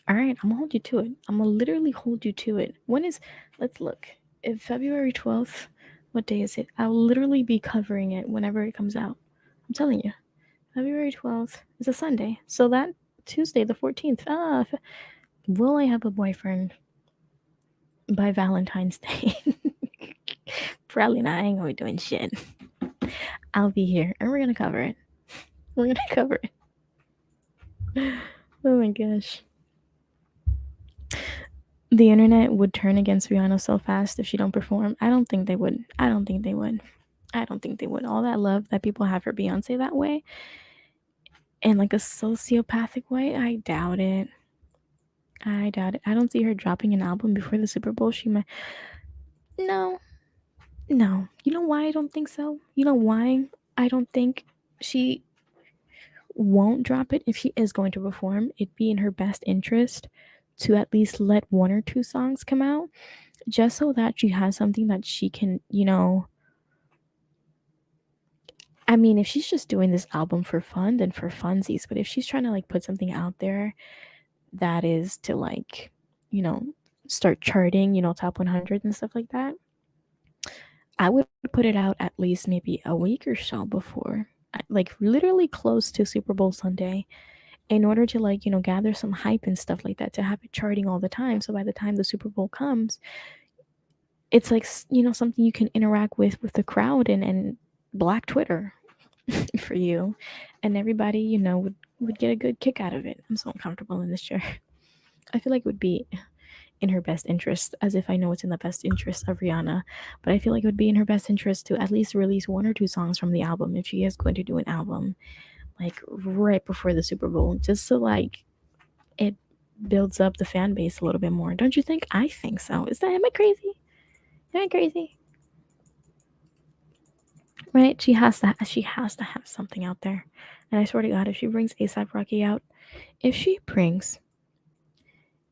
All right, I'm gonna hold you to it. I'm gonna literally hold you to it. When is? Let's look. If February 12th, what day is it? I'll literally be covering it whenever it comes out. I'm telling you. February 12th is a Sunday. So that Tuesday, the 14th. Will I have a boyfriend by Valentine's Day? Probably not. I ain't gonna be doing shit. I'll be here and we're gonna cover it. We're gonna cover it. Oh my gosh. The internet would turn against Rihanna so fast if she don't perform. I don't think they would. I don't think they would. I don't think they would. All that love that people have for Beyonce that way, in like a sociopathic way, I doubt it. I doubt it. I don't see her dropping an album before the Super Bowl. She might. No, no. You know why I don't think so? You know why I don't think she won't drop it if she is going to perform? It'd be in her best interest to at least let one or two songs come out, just so that she has something that she can, I mean, if she's just doing this album for fun, then for funsies. But if she's trying to like put something out there that is to like, you know, start charting, top 100 and stuff like that, I would put it out at least maybe a week or so before, like literally close to Super Bowl Sunday, in order to like, gather some hype and stuff like that to have it charting all the time. So by the time the Super Bowl comes, it's like, something you can interact with the crowd and Black Twitter for you, and everybody would get a good kick out of it. I'm so uncomfortable in this chair. I feel like it would be in her best interest, as if I know it's in the best interest of Rihanna, but I feel like it would be in her best interest to at least release one or two songs from the album if she is going to do an album, like right before the Super Bowl, just so like it builds up the fan base a little bit more. Don't you think? I think so. Am I crazy? Am I crazy? Right? She has to have something out there. And I swear to God, if she brings ASAP Rocky out, if she brings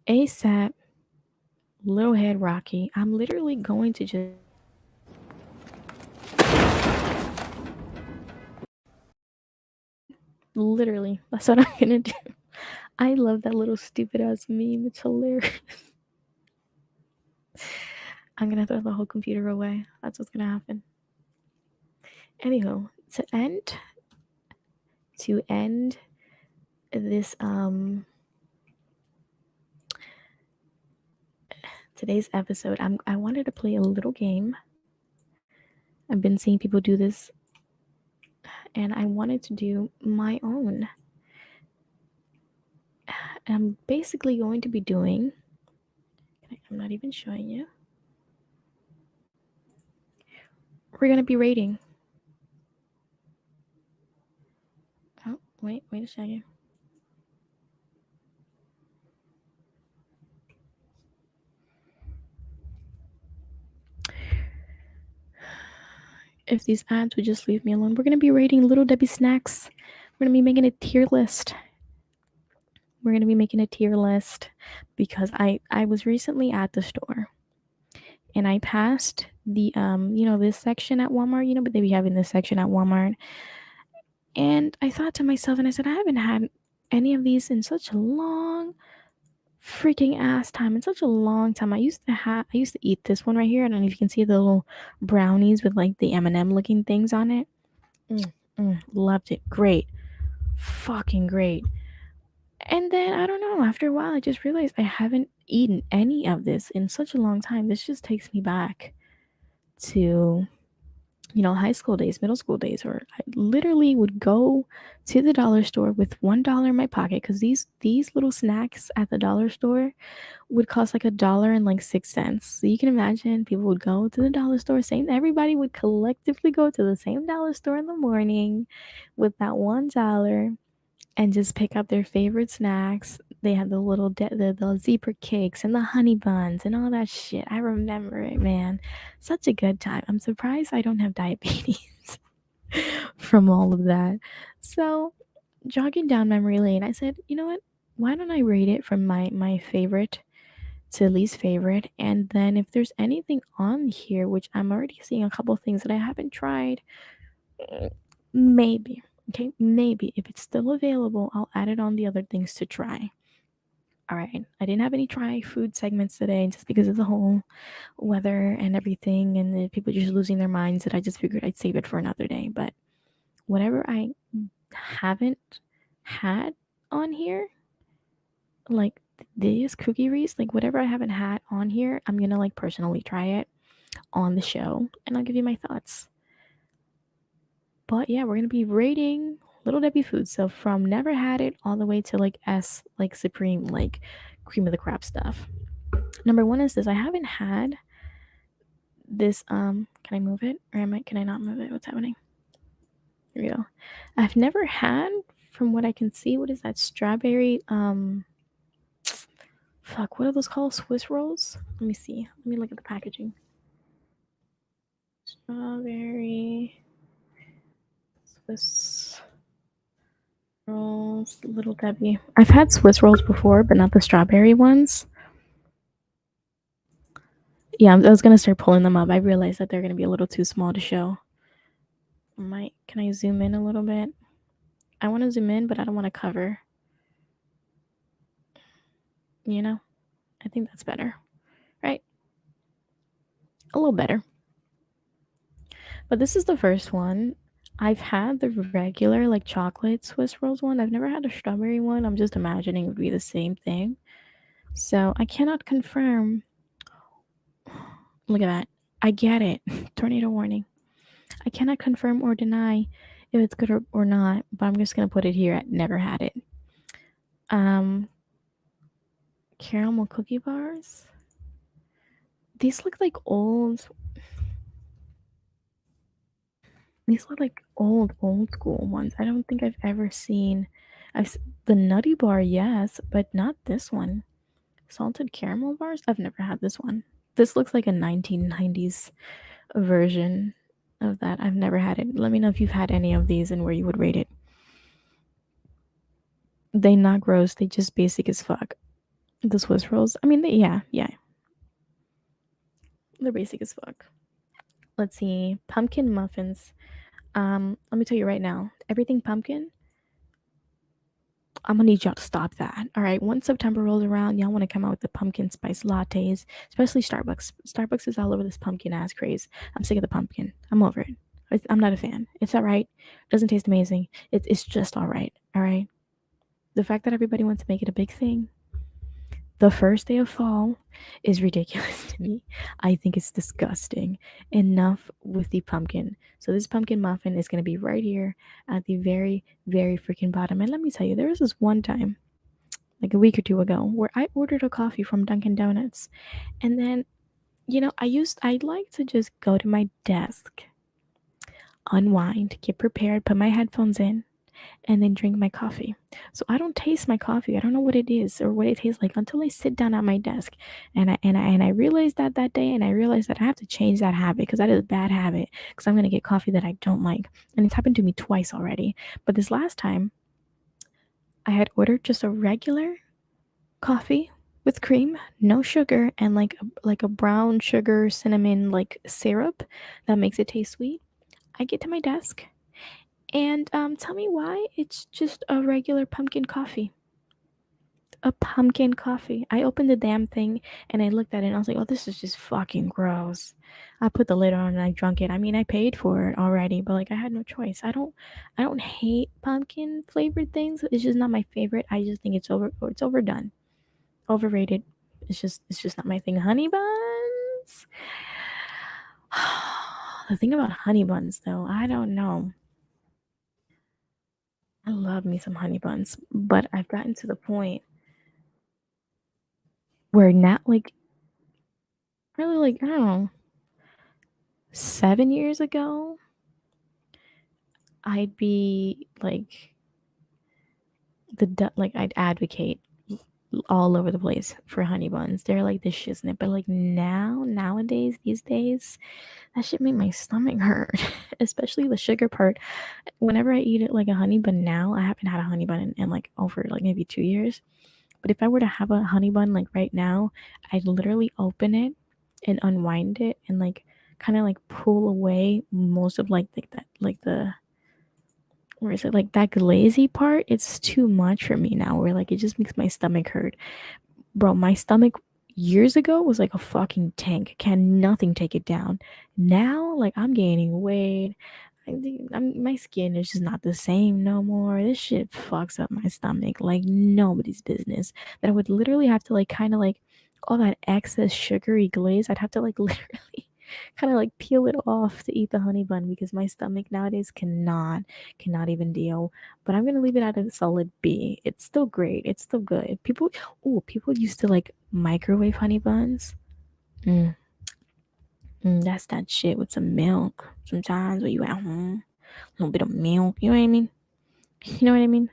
ASAP Little Head Rocky, I'm literally going to just literally, that's what I'm gonna do. I love that little stupid ass meme. It's hilarious. I'm gonna throw the whole computer away. That's what's gonna happen. Anywho, to end this today's episode, I wanted to play a little game. I've been seeing people do this, and I wanted to do my own. I'm basically going to be doing. I'm not even showing you. We're gonna be rating. Oh, wait a second. If these ads would just leave me alone, we're gonna be rating Little Debbie snacks. We're gonna be making a tier list. Because I was recently at the store, and I passed the this section at Walmart, but they be having this section at Walmart, and I thought to myself, and I said, I haven't had any of these in such a long freaking ass time. In such a long time. I used to eat this one right here. I don't know if you can see the little brownies with like the M&M looking things on it. Loved it. Great. Fucking great. And then I don't know, after a while I just realized I haven't eaten any of this in such a long time. This just takes me back to high school days, middle school days, where I literally would go to the dollar store with $1 in my pocket, because these little snacks at the dollar store would cost like $1.06. So you can imagine, people would go to the dollar store, everybody would collectively go to the same dollar store in the morning with that $1, and just pick up their favorite snacks. They had the little the zebra cakes and the honey buns and all that shit. I remember it, man. Such a good time. I'm surprised I don't have diabetes from all of that. So, jogging down memory lane, I said, you know what? Why don't I rate it from my favorite to least favorite? And then if there's anything on here, which I'm already seeing a couple things that I haven't tried, maybe. Okay, maybe if it's still available, I'll add it on the other things to try. All right, I didn't have any try food segments today just because of the whole weather and everything, and the people just losing their minds. That I just figured I'd save it for another day. But whatever I haven't had on here, like these cookie like whatever I haven't had on here, I'm gonna like personally try it on the show, and I'll give you my thoughts. But yeah, we're gonna be rating Little Debbie food. So from never had it all the way to like S, like supreme, like cream of the crop stuff. Number one is this. I haven't had this. Can I move it, or can I not move it? What's happening? Here we go. I've never had, from what I can see, what is that? Strawberry. Fuck. What are those called? Swiss rolls. Let me see. Let me look at the packaging. Strawberry Swiss rolls, Little Debbie. I've had Swiss rolls before, but not the strawberry ones. Yeah, I was gonna start pulling them up. I realized that they're gonna be a little too small to show. Can I zoom in a little bit? I want to zoom in, but I don't want to cover. You know, I think that's better, right? A little better. But this is the first one. I've had the regular like chocolate Swiss rolls one. I've never had a strawberry one. I'm just imagining it would be the same thing. So I cannot confirm. Look at that. I get it. Tornado warning. I cannot confirm or deny if it's good or not, but I'm just gonna put it here at never had it. Um, Caramel cookie bars. These look like old. These look like old school ones. I don't think I've ever seen. The Nutty Bar, yes, but not this one. Salted caramel bars. I've never had this one. This looks like a 1990s version of that. I've never had it. Let me know if you've had any of these and where you would rate it. They not gross. They just basic as fuck. The Swiss rolls. I mean, yeah. They're basic as fuck. Let's see. Pumpkin muffins. Let me tell you right now. Everything pumpkin. I'm gonna need y'all to stop that. All right. Once September rolls around, y'all want to come out with the pumpkin spice lattes, especially Starbucks. Starbucks is all over this pumpkin ass craze. I'm sick of the pumpkin. I'm over it. I'm not a fan. It's all right. Doesn't taste amazing. It's just all right. All right. The fact that everybody wants to make it a big thing the first day of fall is ridiculous to me. I think it's disgusting. Enough with the pumpkin. So this pumpkin muffin is going to be right here at the very, very freaking bottom. And let me tell you, there was this one time, like a week or two ago, where I ordered a coffee from Dunkin' Donuts. And then, I'd like to just go to my desk, unwind, get prepared, put my headphones in, and then drink my coffee. So I don't taste my coffee. I don't know what it is or what it tastes like until I sit down at my desk. And I realized that day, and I realized that I have to change that habit because that is a bad habit. Because I'm gonna get coffee that I don't like, and it's happened to me twice already. But this last time, I had ordered just a regular coffee with cream, no sugar, and like a brown sugar cinnamon like syrup that makes it taste sweet. I get to my desk, and tell me why it's just a regular pumpkin coffee. A pumpkin coffee. I opened the damn thing and I looked at it and I was like, oh, this is just fucking gross. I put the lid on and I drunk it. I mean, I paid for it already, but like I had no choice. I don't hate pumpkin flavored things. It's just not my favorite. I just think it's overdone. Overrated. It's just not my thing. Honey buns. The thing about honey buns though, I don't know. I love me some honey buns, but I've gotten to the point where not like really like I don't know 7 years ago I'd be like like I'd advocate all over the place for honey buns. They're like the shiznit, but like nowadays, these days, that shit make my stomach hurt, especially the sugar part. Whenever I eat it like a honey bun now, I haven't had a honey bun in like over like maybe 2 years. But if I were to have a honey bun like right now, I'd literally open it and unwind it and like kind of like pull away most of like that like the where is it like that glazy part. It's too much for me now. Where like it just makes my stomach hurt, bro. My stomach years ago was like a fucking tank. Can nothing take it down. Now, like I'm gaining weight. My skin is just not the same no more. This shit fucks up my stomach like nobody's business. That I would literally have to like kind of like all that excess sugary glaze. I'd have to like literally kind of like peel it off to eat the honey bun because my stomach nowadays cannot even deal. But I'm gonna leave it at a solid B. It's still great. It's still good. People used to like microwave honey buns. Mm, that's that shit with some milk. Sometimes when you at home, a little bit of milk. You know what I mean? You know what I mean?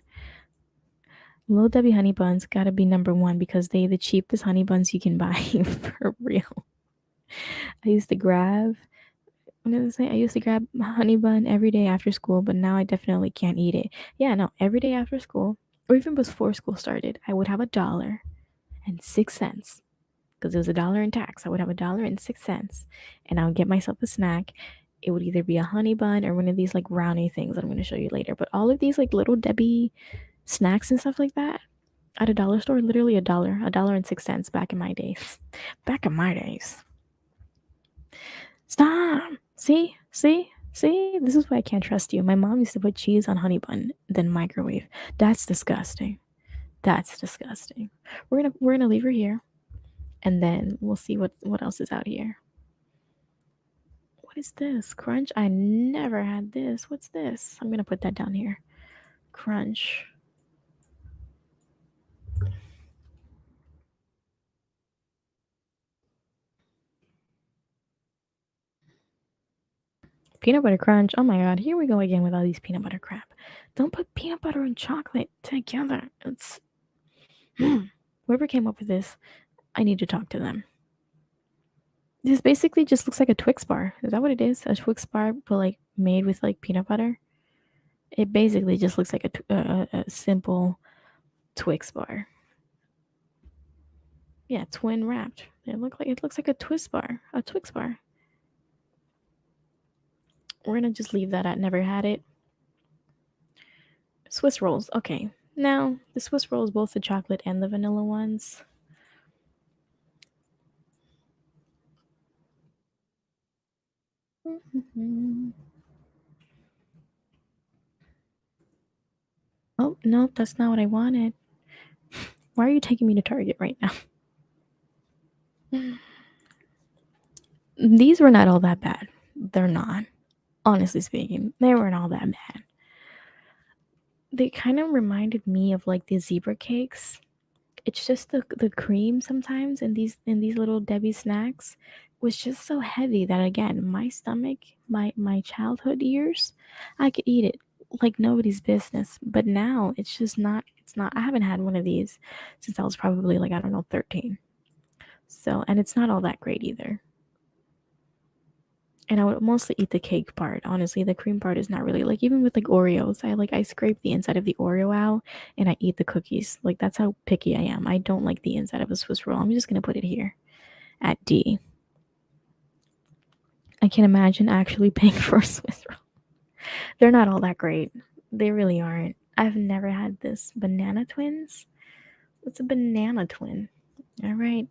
Low Debbie honey buns gotta be number one because they the cheapest honey buns you can buy for real. I used to grab What did I say? I used to grab honey bun every day after school, but now I definitely can't eat it. Yeah, no, every day after school, or even before school started, I would have $1.06 because it was $1 in tax. I would have $1.06, and I would get myself a snack. It would either be a honey bun or one of these like brownie things that I'm going to show you later. But all of these like little Debbie snacks and stuff like that at a dollar store, literally $1.06 back in my days. Back in my days. Stop. See? This is why I can't trust you. My mom used to put cheese on honey bun, then microwave. That's disgusting. That's disgusting. We're gonna leave her here, and then we'll see what else is out here. What is this? Crunch? I never had this. What's this? I'm gonna put that down here. Crunch. Peanut butter crunch. Oh my god, here we go again with all these peanut butter crap. Don't put peanut butter and chocolate together. It's whoever came up with this, I need to talk to them. This basically just looks like a Twix bar. Is that what it is? A Twix bar, but like made with like peanut butter. It basically just looks like a simple Twix bar. Yeah, twin wrapped. It looks like a Twix bar, a Twix bar. We're gonna just leave that at never had it. Swiss rolls. Okay, now the Swiss rolls, both the chocolate and the vanilla ones. Oh no, that's not what I wanted. Why are you taking me to Target right now? These were not all that bad. They're not. Honestly speaking, they weren't all that bad. They kind of reminded me of like the zebra cakes. It's just the cream sometimes in these little Debbie snacks was just so heavy that again, my stomach, my childhood years, I could eat it like nobody's business. But now it's not I haven't had one of these since I was probably like I don't know 13. So, and it's not all that great either. And I would mostly eat the cake part. Honestly, the cream part is not really like even with like Oreos. I scrape the inside of the Oreo out and I eat the cookies. Like that's how picky I am. I don't like the inside of a Swiss roll. I'm just gonna put it here at D. I can't imagine actually paying for a Swiss roll. They're not all that great. They really aren't. I've never had this banana twins. What's a banana twin? All right.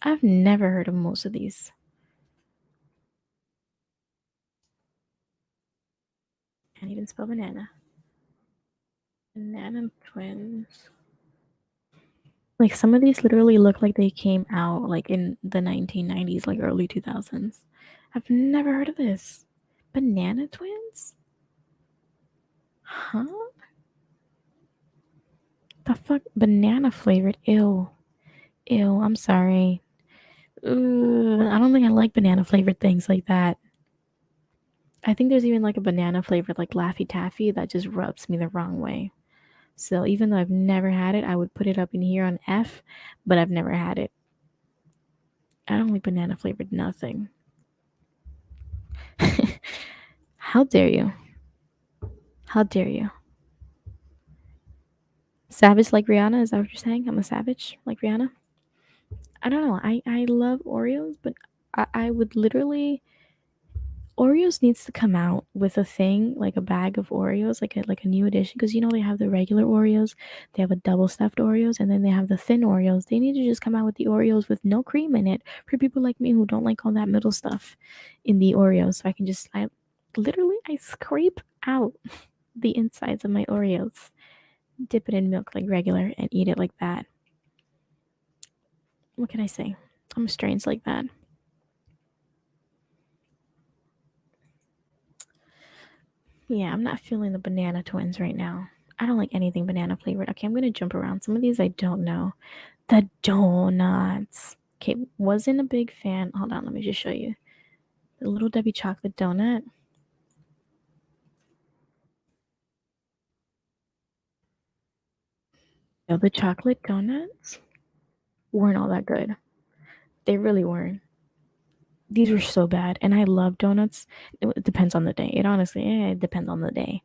I've never heard of most of these. Can't even spell banana. Banana twins. Like some of these literally look like they came out like in the 1990s, like early 2000s. I've never heard of this. Banana twins? Huh? The fuck? Banana flavored? Ew. Ew, I'm sorry. Ugh, I don't think I like banana flavored things like that. I think there's even like a banana flavored like Laffy Taffy that just rubs me the wrong way. So even though I've never had it, I would put it up in here on F, but I've never had it. I don't like banana flavored nothing. How dare you? How dare you? Savage like Rihanna? Is that what you're saying? I'm a savage like Rihanna? I don't know. I love Oreos, but I would literally Oreos needs to come out with a thing like a bag of Oreos, like a new edition, because you know they have the regular Oreos, they have a double stuffed Oreos, and then they have the thin Oreos. They need to just come out with the Oreos with no cream in it for people like me who don't like all that middle stuff in the Oreos. So I literally I scrape out the insides of my Oreos, dip it in milk like regular, and eat it like that. What can I say? I'm strange like that. Yeah, I'm not feeling the banana twins right now. I don't like anything banana flavored. Okay, I'm gonna jump around. Some of these I don't know. The donuts. Okay, wasn't a big fan. Hold on, let me just show you. The Little Debbie chocolate donut. No, the chocolate donuts weren't all that good. They really weren't. These were so bad. And I love donuts. It depends on the day. It honestly, it depends on the day.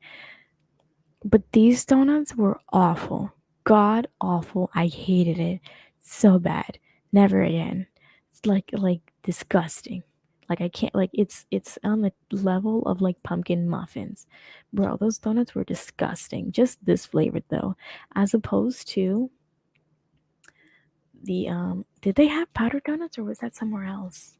But these donuts were awful. God awful. I hated it so bad. Never again. It's like disgusting. Like I can't like it's on the level of like pumpkin muffins. Bro, those donuts were disgusting. Just this flavored though. As opposed to the did they have powdered donuts or was that somewhere else?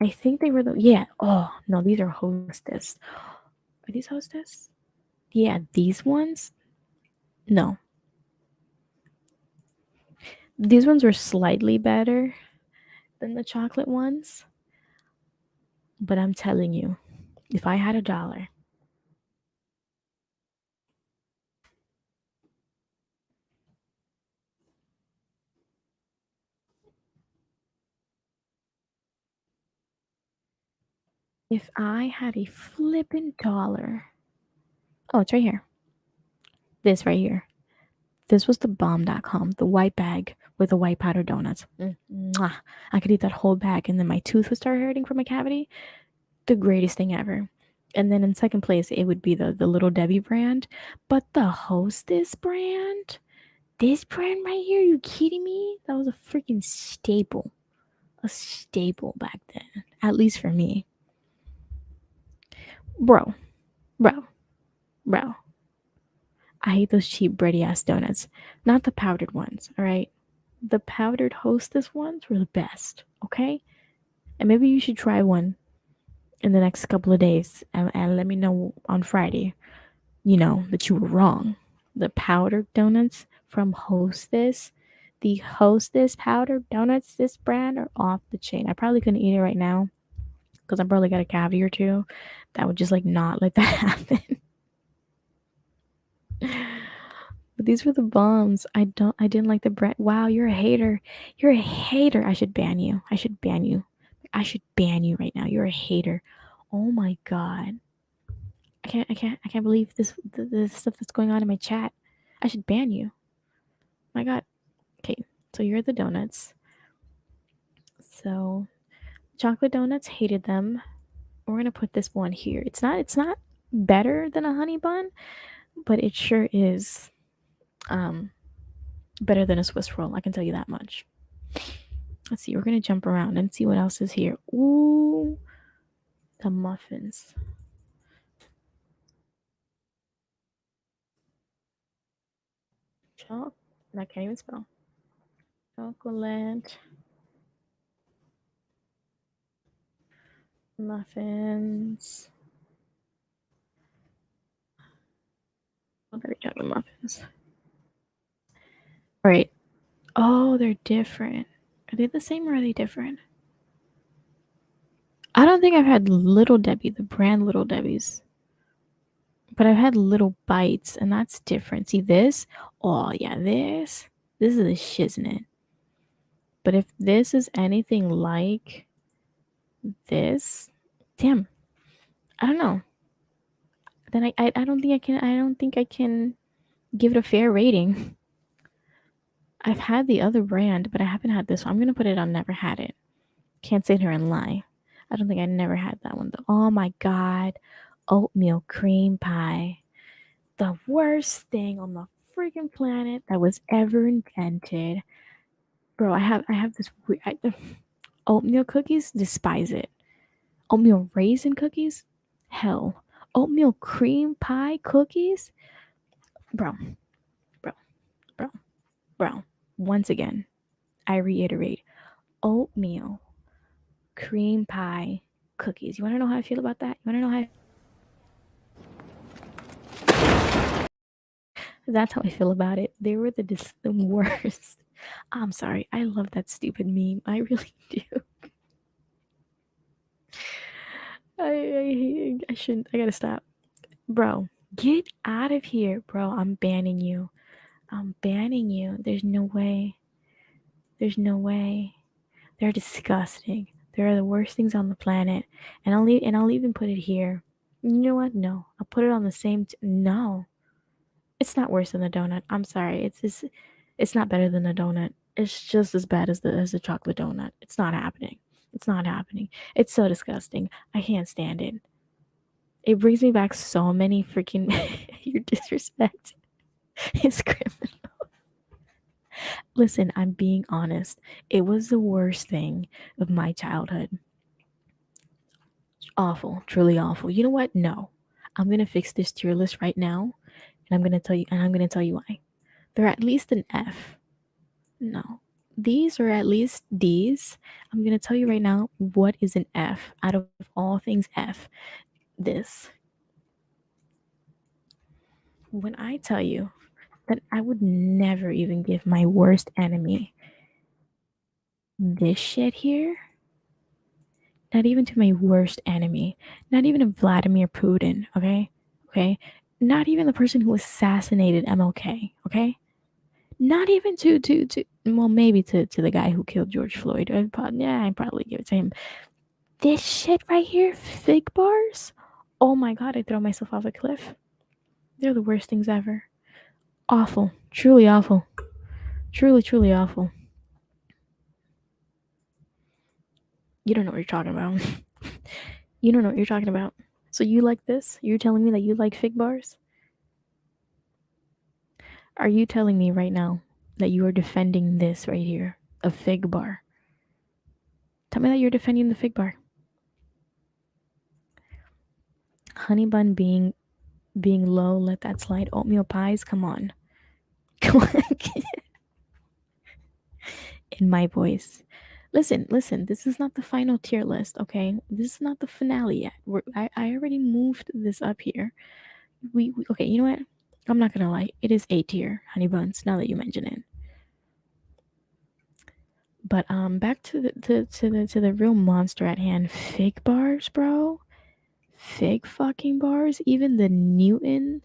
I think they were the yeah. Oh no, these are hostess. Are these hostess? Yeah, these ones? No. These ones were slightly better than the chocolate ones, but I'm telling you, if I had $1, if I had a flippin' dollar, oh, it's right here. This right here. This was the bomb.com, the white bag with the white powder donuts. Mwah. I could eat that whole bag and then my tooth would start hurting from a cavity. The greatest thing ever. And then in second place, it would be the Little Debbie brand. But the Hostess brand, this brand right here, you kidding me? That was a freaking staple. A staple back then, at least for me. Bro, bro, bro. I hate those cheap bready ass donuts. Not the powdered ones, all right? The powdered Hostess ones were the best, okay? And maybe you should try one in the next couple of days and let me know on Friday, that you were wrong. The powdered donuts from Hostess, the Hostess powdered donuts, this brand are off the chain. I probably couldn't eat it right now because I probably got a cavity or two that would just like not let that happen. But these were the bombs. I didn't like the brand. Wow, you're a hater. You're a hater. I should ban you. I should ban you. I should ban you right now. You're a hater. Oh my god. I can't believe the stuff that's going on in my chat. I should ban you. My god. Okay. So you're the donuts. So chocolate donuts hated them. We're going to put this one here. It's not better than a honey bun, but it sure is um better than a Swiss roll. I can tell you that much. Let's see. We're gonna jump around and see what else is here. Ooh, the muffins. Choc. I can't even spell. Chocolate muffins. Strawberry chocolate muffins. All right. Oh, they're different. Are they the same or are they different? I don't think I've had Little Debbie, the brand Little Debbie's, but I've had Little Bites, and that's different. See this? Oh yeah, this is the shiznit. But if this is anything like this, damn, I don't know. then I don't think I can give it a fair rating. I've had the other brand, but I haven't had this one. I'm gonna put it on never had it. Can't sit here and lie. I don't think I never had that one though. Oh my god. Oatmeal cream pie. The worst thing on the freaking planet that was ever invented. Bro, I have this oatmeal cookies, despise it. Oatmeal raisin cookies? Hell. Oatmeal cream pie cookies? Bro, bro, bro, bro. Once again, I reiterate, oatmeal cream pie cookies. You want to know how I feel about that? You want to know how That's how I feel about it. They were the worst. I'm sorry. I love that stupid meme. I really do. I shouldn't. I gotta stop. Bro, get out of here, bro. I'm banning you. I'm banning you. There's no way. There's no way. They're disgusting. They're the worst things on the planet. And I'll even put it here. You know what? No. I'll put it on the same no. It's not worse than the donut. I'm sorry. It's not better than the donut. It's just as bad as the chocolate donut. It's not happening. It's not happening. It's so disgusting. I can't stand it. It brings me back so many freaking your disrespect is criminal. Listen, I'm being honest. It was the worst thing of my childhood. Awful, truly awful. You know what? No. I'm gonna fix this tier list right now, and I'm gonna tell you why. They're at least an F. No. These are at least D's. I'm going to tell you right now what is an F out of all things F. This. When I tell you that I would never even give my worst enemy this shit here, not even to my worst enemy, not even to Vladimir Putin, okay? Okay? Not even the person who assassinated MLK, okay? Not even to well, maybe to the guy who killed George Floyd. I'd probably give it to him. This shit right here, fig bars. Oh my god, I throw myself off a cliff. They're the worst things ever. Awful. Truly awful. Truly, truly awful. You don't know what you're talking about. You don't know what you're talking about. So you like this? You're telling me that you like fig bars? Are you telling me right now that you are defending this right here? A fig bar. Tell me that you're defending the fig bar. Honey bun being low, let that slide. Oatmeal pies, come on. Come on. In my voice. Listen, listen, this is not the final tier list, okay? This is not the finale yet. I already moved this up here. Okay, you know what? I'm not gonna lie. It is A tier, honey buns, now that you mention it. But back to the real monster at hand. Fig bars, bro. Fig fucking bars. Even the Newton,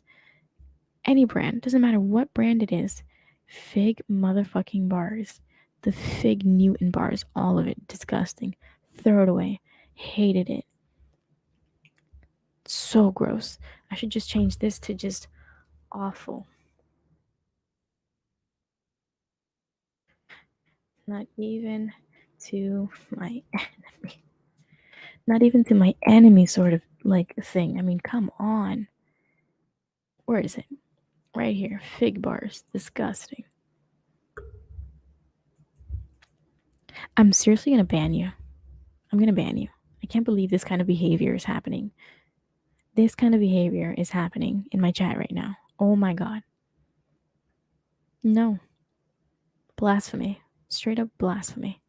any brand, doesn't matter what brand it is. Fig motherfucking bars. The Fig Newton bars, all of it, disgusting. Throw it away. Hated it. So gross. I should just change this to just awful. Not even to my enemy. Not even to my enemy sort of like thing. I mean, come on. Where is it? Right here. Fig bars. Disgusting. I'm seriously gonna ban you. I'm gonna ban you. I can't believe this kind of behavior is happening. This kind of behavior is happening in my chat right now. Oh my god. No. Blasphemy. Straight up blasphemy.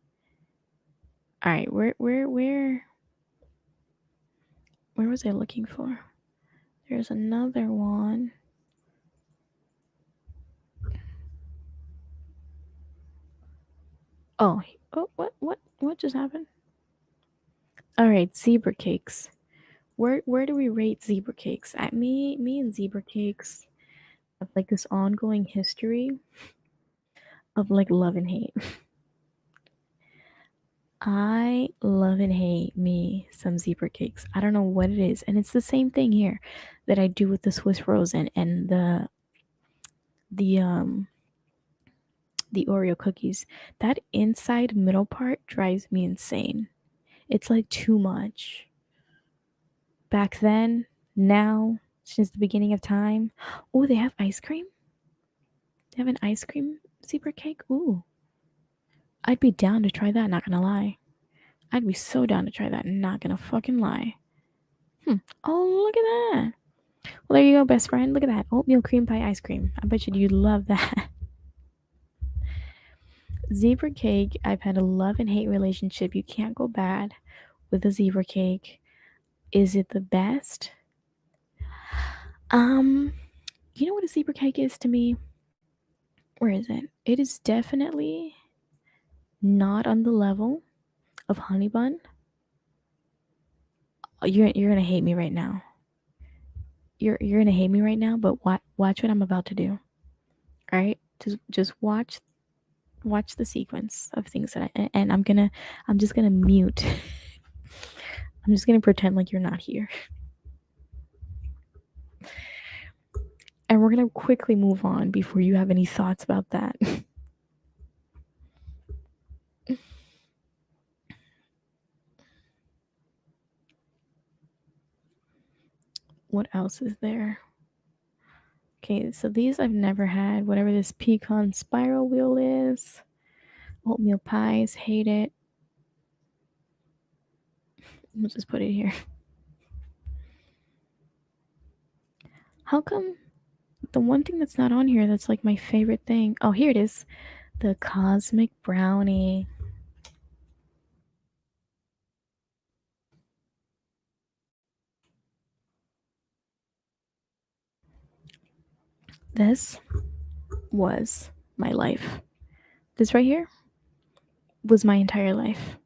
Alright, where was I looking for? There's another one. Oh, what just happened? Alright, zebra cakes. Where do we rate zebra cakes? At me and zebra cakes have like this ongoing history of like love and hate. I love and hate me some zebra cakes. I don't know what it is, and it's the same thing here that I do with the Swiss rolls and the the Oreo cookies. That inside middle part drives me insane. It's like too much. Back then, now, since the beginning of time. Oh, they have ice cream? They have an ice cream zebra cake? Ooh. I'd be down to try that, not gonna lie. I'd be so down to try that, not gonna fucking lie. Oh, look at that. Well, there you go, best friend. Look at that. Oatmeal cream pie ice cream. I bet you'd love that. Zebra cake, I've had a love and hate relationship. You can't go bad with a zebra cake. Is it the best? Um, you know what a zebra cake is to me? Where is it? It is definitely not on the level of honey bun. You're gonna hate me right now. You're gonna hate me right now, but watch what I'm about to do. All right, just watch the sequence of things that and I'm just gonna mute. I'm just gonna pretend like you're not here, and we're gonna quickly move on before you have any thoughts about that. What else is there? Okay, so these I've never had. Whatever this pecan spiral wheel is. Oatmeal pies, hate it. We'll just put it here. How come the one thing that's not on here that's like my favorite thing? Oh, here it is. The cosmic brownie. This was my life. This right here was my entire life.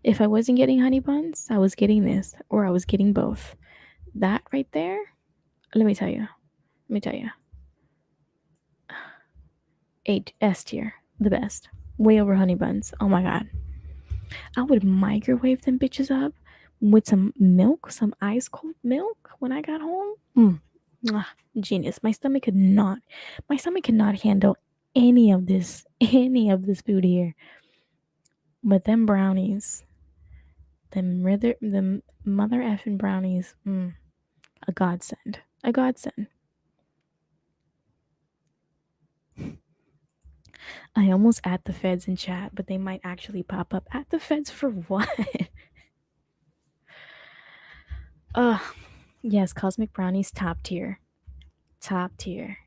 If I wasn't getting honey buns, I was getting this, or I was getting both. That right there, let me tell you. Let me tell you. 8 S tier, the best. Way over honey buns. Oh my god. I would microwave them bitches up with some milk, some ice cold milk when I got home. Genius. My stomach could not handle any of this food here. But them brownies, them mother effing brownies, a godsend. A godsend. I almost at the feds in chat, but they might actually pop up. At the feds for what? Ugh. Yes, cosmic brownies top tier. Top tier.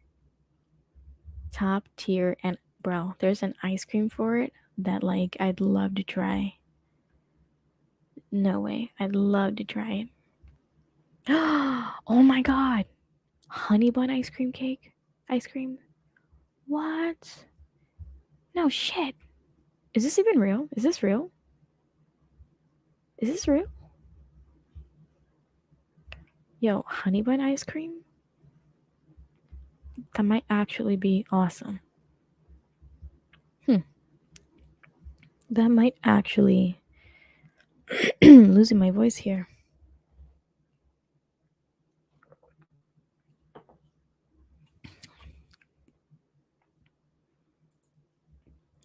Top tier. And bro, there's an ice cream for it that like I'd love to try. No way. I'd love to try it. Oh my god. Honey bun ice cream cake? Ice cream? What? No shit. Is this even real? Is this real? Is this real? Yo, honey bun ice cream? That might actually be awesome. That might actually losing my voice here.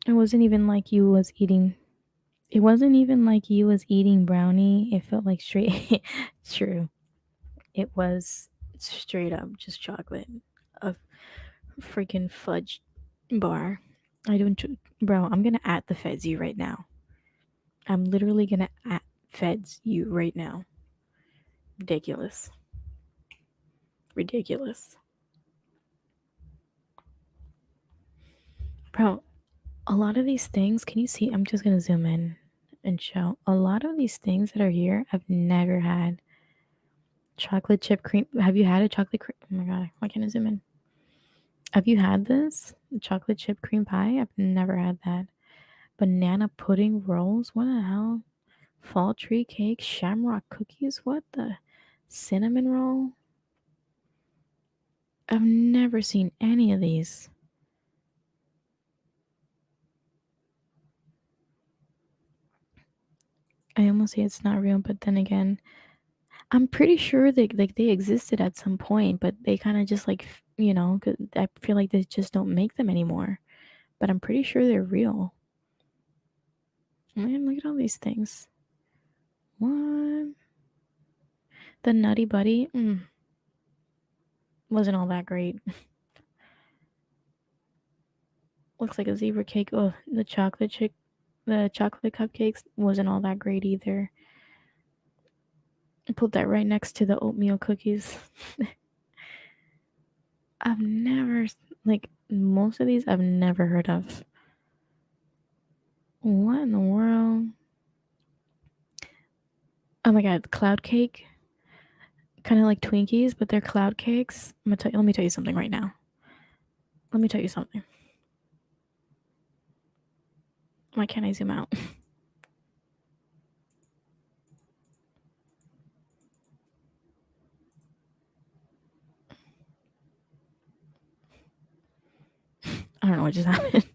It wasn't even like you was eating. It wasn't even like you was eating brownie. It felt like straight. True. It was straight up just chocolate. A freaking fudge bar. I don't. Bro, I'm gonna at the feds you right now. I'm literally gonna at feds you right now. Ridiculous. Ridiculous. Bro, a lot of these things, can you see? I'm just gonna zoom in and show. A lot of these things that are here, I've never had. Chocolate chip cream. Have you had a chocolate cream? Oh my god, why can't I zoom in? Have you had this? Chocolate chip cream pie? I've never had that. Banana pudding rolls? What the hell? Fall tree cake? Shamrock cookies? What the? Cinnamon roll? I've never seen any of these. I almost say it's not real, but then again, I'm pretty sure they existed at some point, but they kind of just like you know, 'cause I feel like they just don't make them anymore. But I'm pretty sure they're real. Man, look at all these things. What? The Nutty Buddy wasn't all that great. Looks like a zebra cake. Oh, the chocolate cupcakes wasn't all that great either. I put that right next to the oatmeal cookies. I've never like most of these I've never heard of. What in the world? Oh my god, cloud cake. Kind of like Twinkies, but they're cloud cakes. Let me tell you something right now. Let me tell you something. Why can't I zoom out? I don't know what just happened.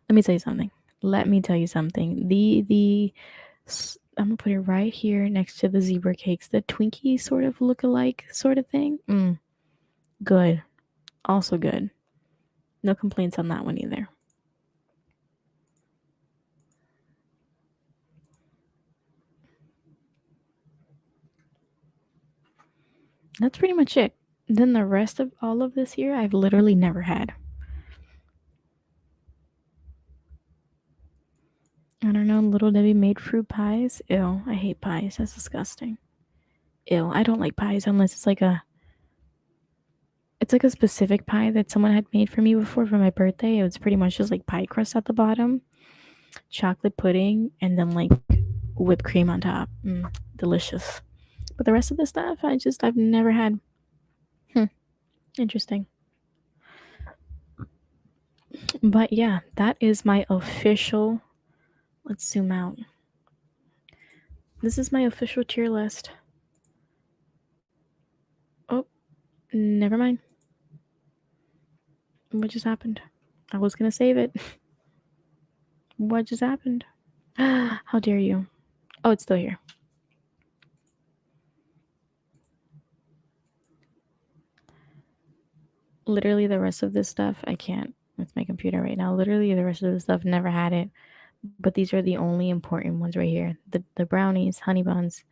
Let me tell you something. Let me tell you something. I'm gonna put it right here next to the zebra cakes. The Twinkie sort of look-alike sort of thing. Good. Also good. No complaints on that one either. That's pretty much it. Then the rest of all of this here, I've literally never had. I don't know. Little Debbie made fruit pies. Ew, I hate pies. That's disgusting. Ew, I don't like pies unless it's like a specific pie that someone had made for me before for my birthday. It was pretty much just like pie crust at the bottom, chocolate pudding, and then like whipped cream on top. Delicious. But the rest of the stuff, I've never had. Interesting. But yeah, that is my official. Let's zoom out. This is my official tier list. Oh, never mind. What just happened? I was gonna save it. What just happened? How dare you? Oh, it's still here. Literally, the rest of this stuff, I can't with my computer right now. Literally, the rest of the stuff, never had it. But these are the only important ones right here. The brownies, honey buns,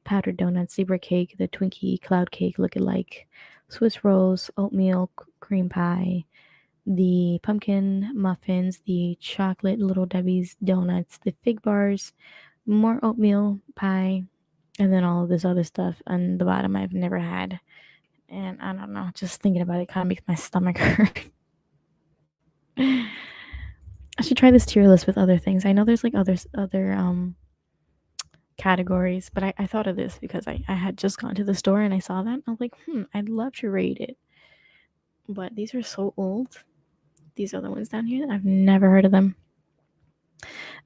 powdered donuts, zebra cake, the Twinkie cloud cake look-alike, Swiss rolls, oatmeal cream pie, the pumpkin muffins, the chocolate Little Debbie's donuts, the fig bars, more oatmeal pie, and then all of this other stuff on the bottom I've never had. And I don't know, just thinking about it kind of makes my stomach hurt. I should try this tier list with other things. I know there's like other categories, but I thought of this because I had just gone to the store and I saw that. I was like, I'd love to rate it. But these are so old. These other ones down here, I've never heard of them.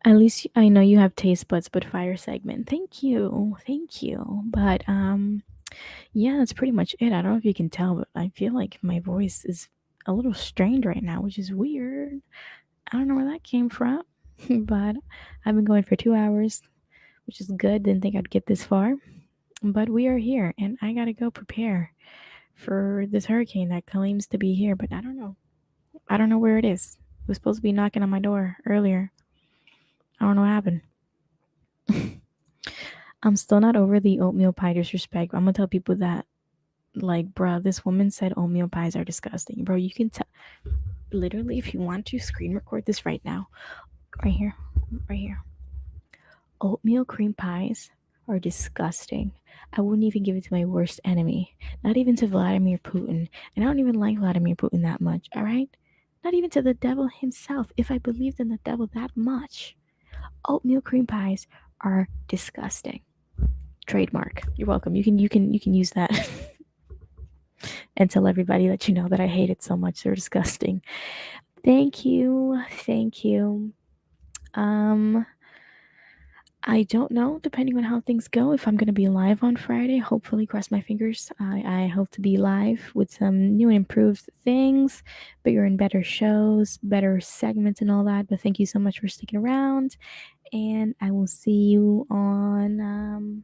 At least I know you have taste buds, but fire segment. Thank you. Thank you. But yeah, that's pretty much it. I don't know if you can tell, but I feel like my voice is a little strained right now, which is weird. I don't know where that came from, but I've been going for 2 hours, which is good. Didn't think I'd get this far, but we are here, and I gotta go prepare for this hurricane that claims to be here, but I don't know. I don't know where it is. It was supposed to be knocking on my door earlier. I don't know what happened. I'm still not over the oatmeal pie disrespect. I'm gonna tell people that, like, bruh, this woman said oatmeal pies are disgusting. Bro, you can tell. Literally, if you want to screen record this right now, right here, right here. Oatmeal cream pies are disgusting. I wouldn't even give it to my worst enemy, not even to Vladimir Putin. And I don't even like Vladimir Putin that much, all right? Not even to the devil himself, if I believed in the devil that much. Oatmeal cream pies are disgusting. Trademark. You're welcome. You can use that and tell everybody that you know that I hate it so much. They're disgusting. Thank you. Thank you. Um I don't know, depending on how things go, if I'm going to be live on Friday. Hopefully, cross my fingers. I hope to be live with some new and improved things, bigger and better shows, better segments, and all that. But thank you so much for sticking around, and I will see you on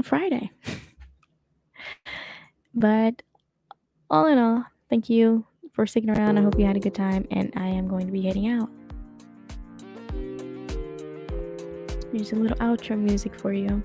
Friday. But all in all, thank you for sticking around. I hope you had a good time, and I am going to be heading out. Here's a little outro music for you.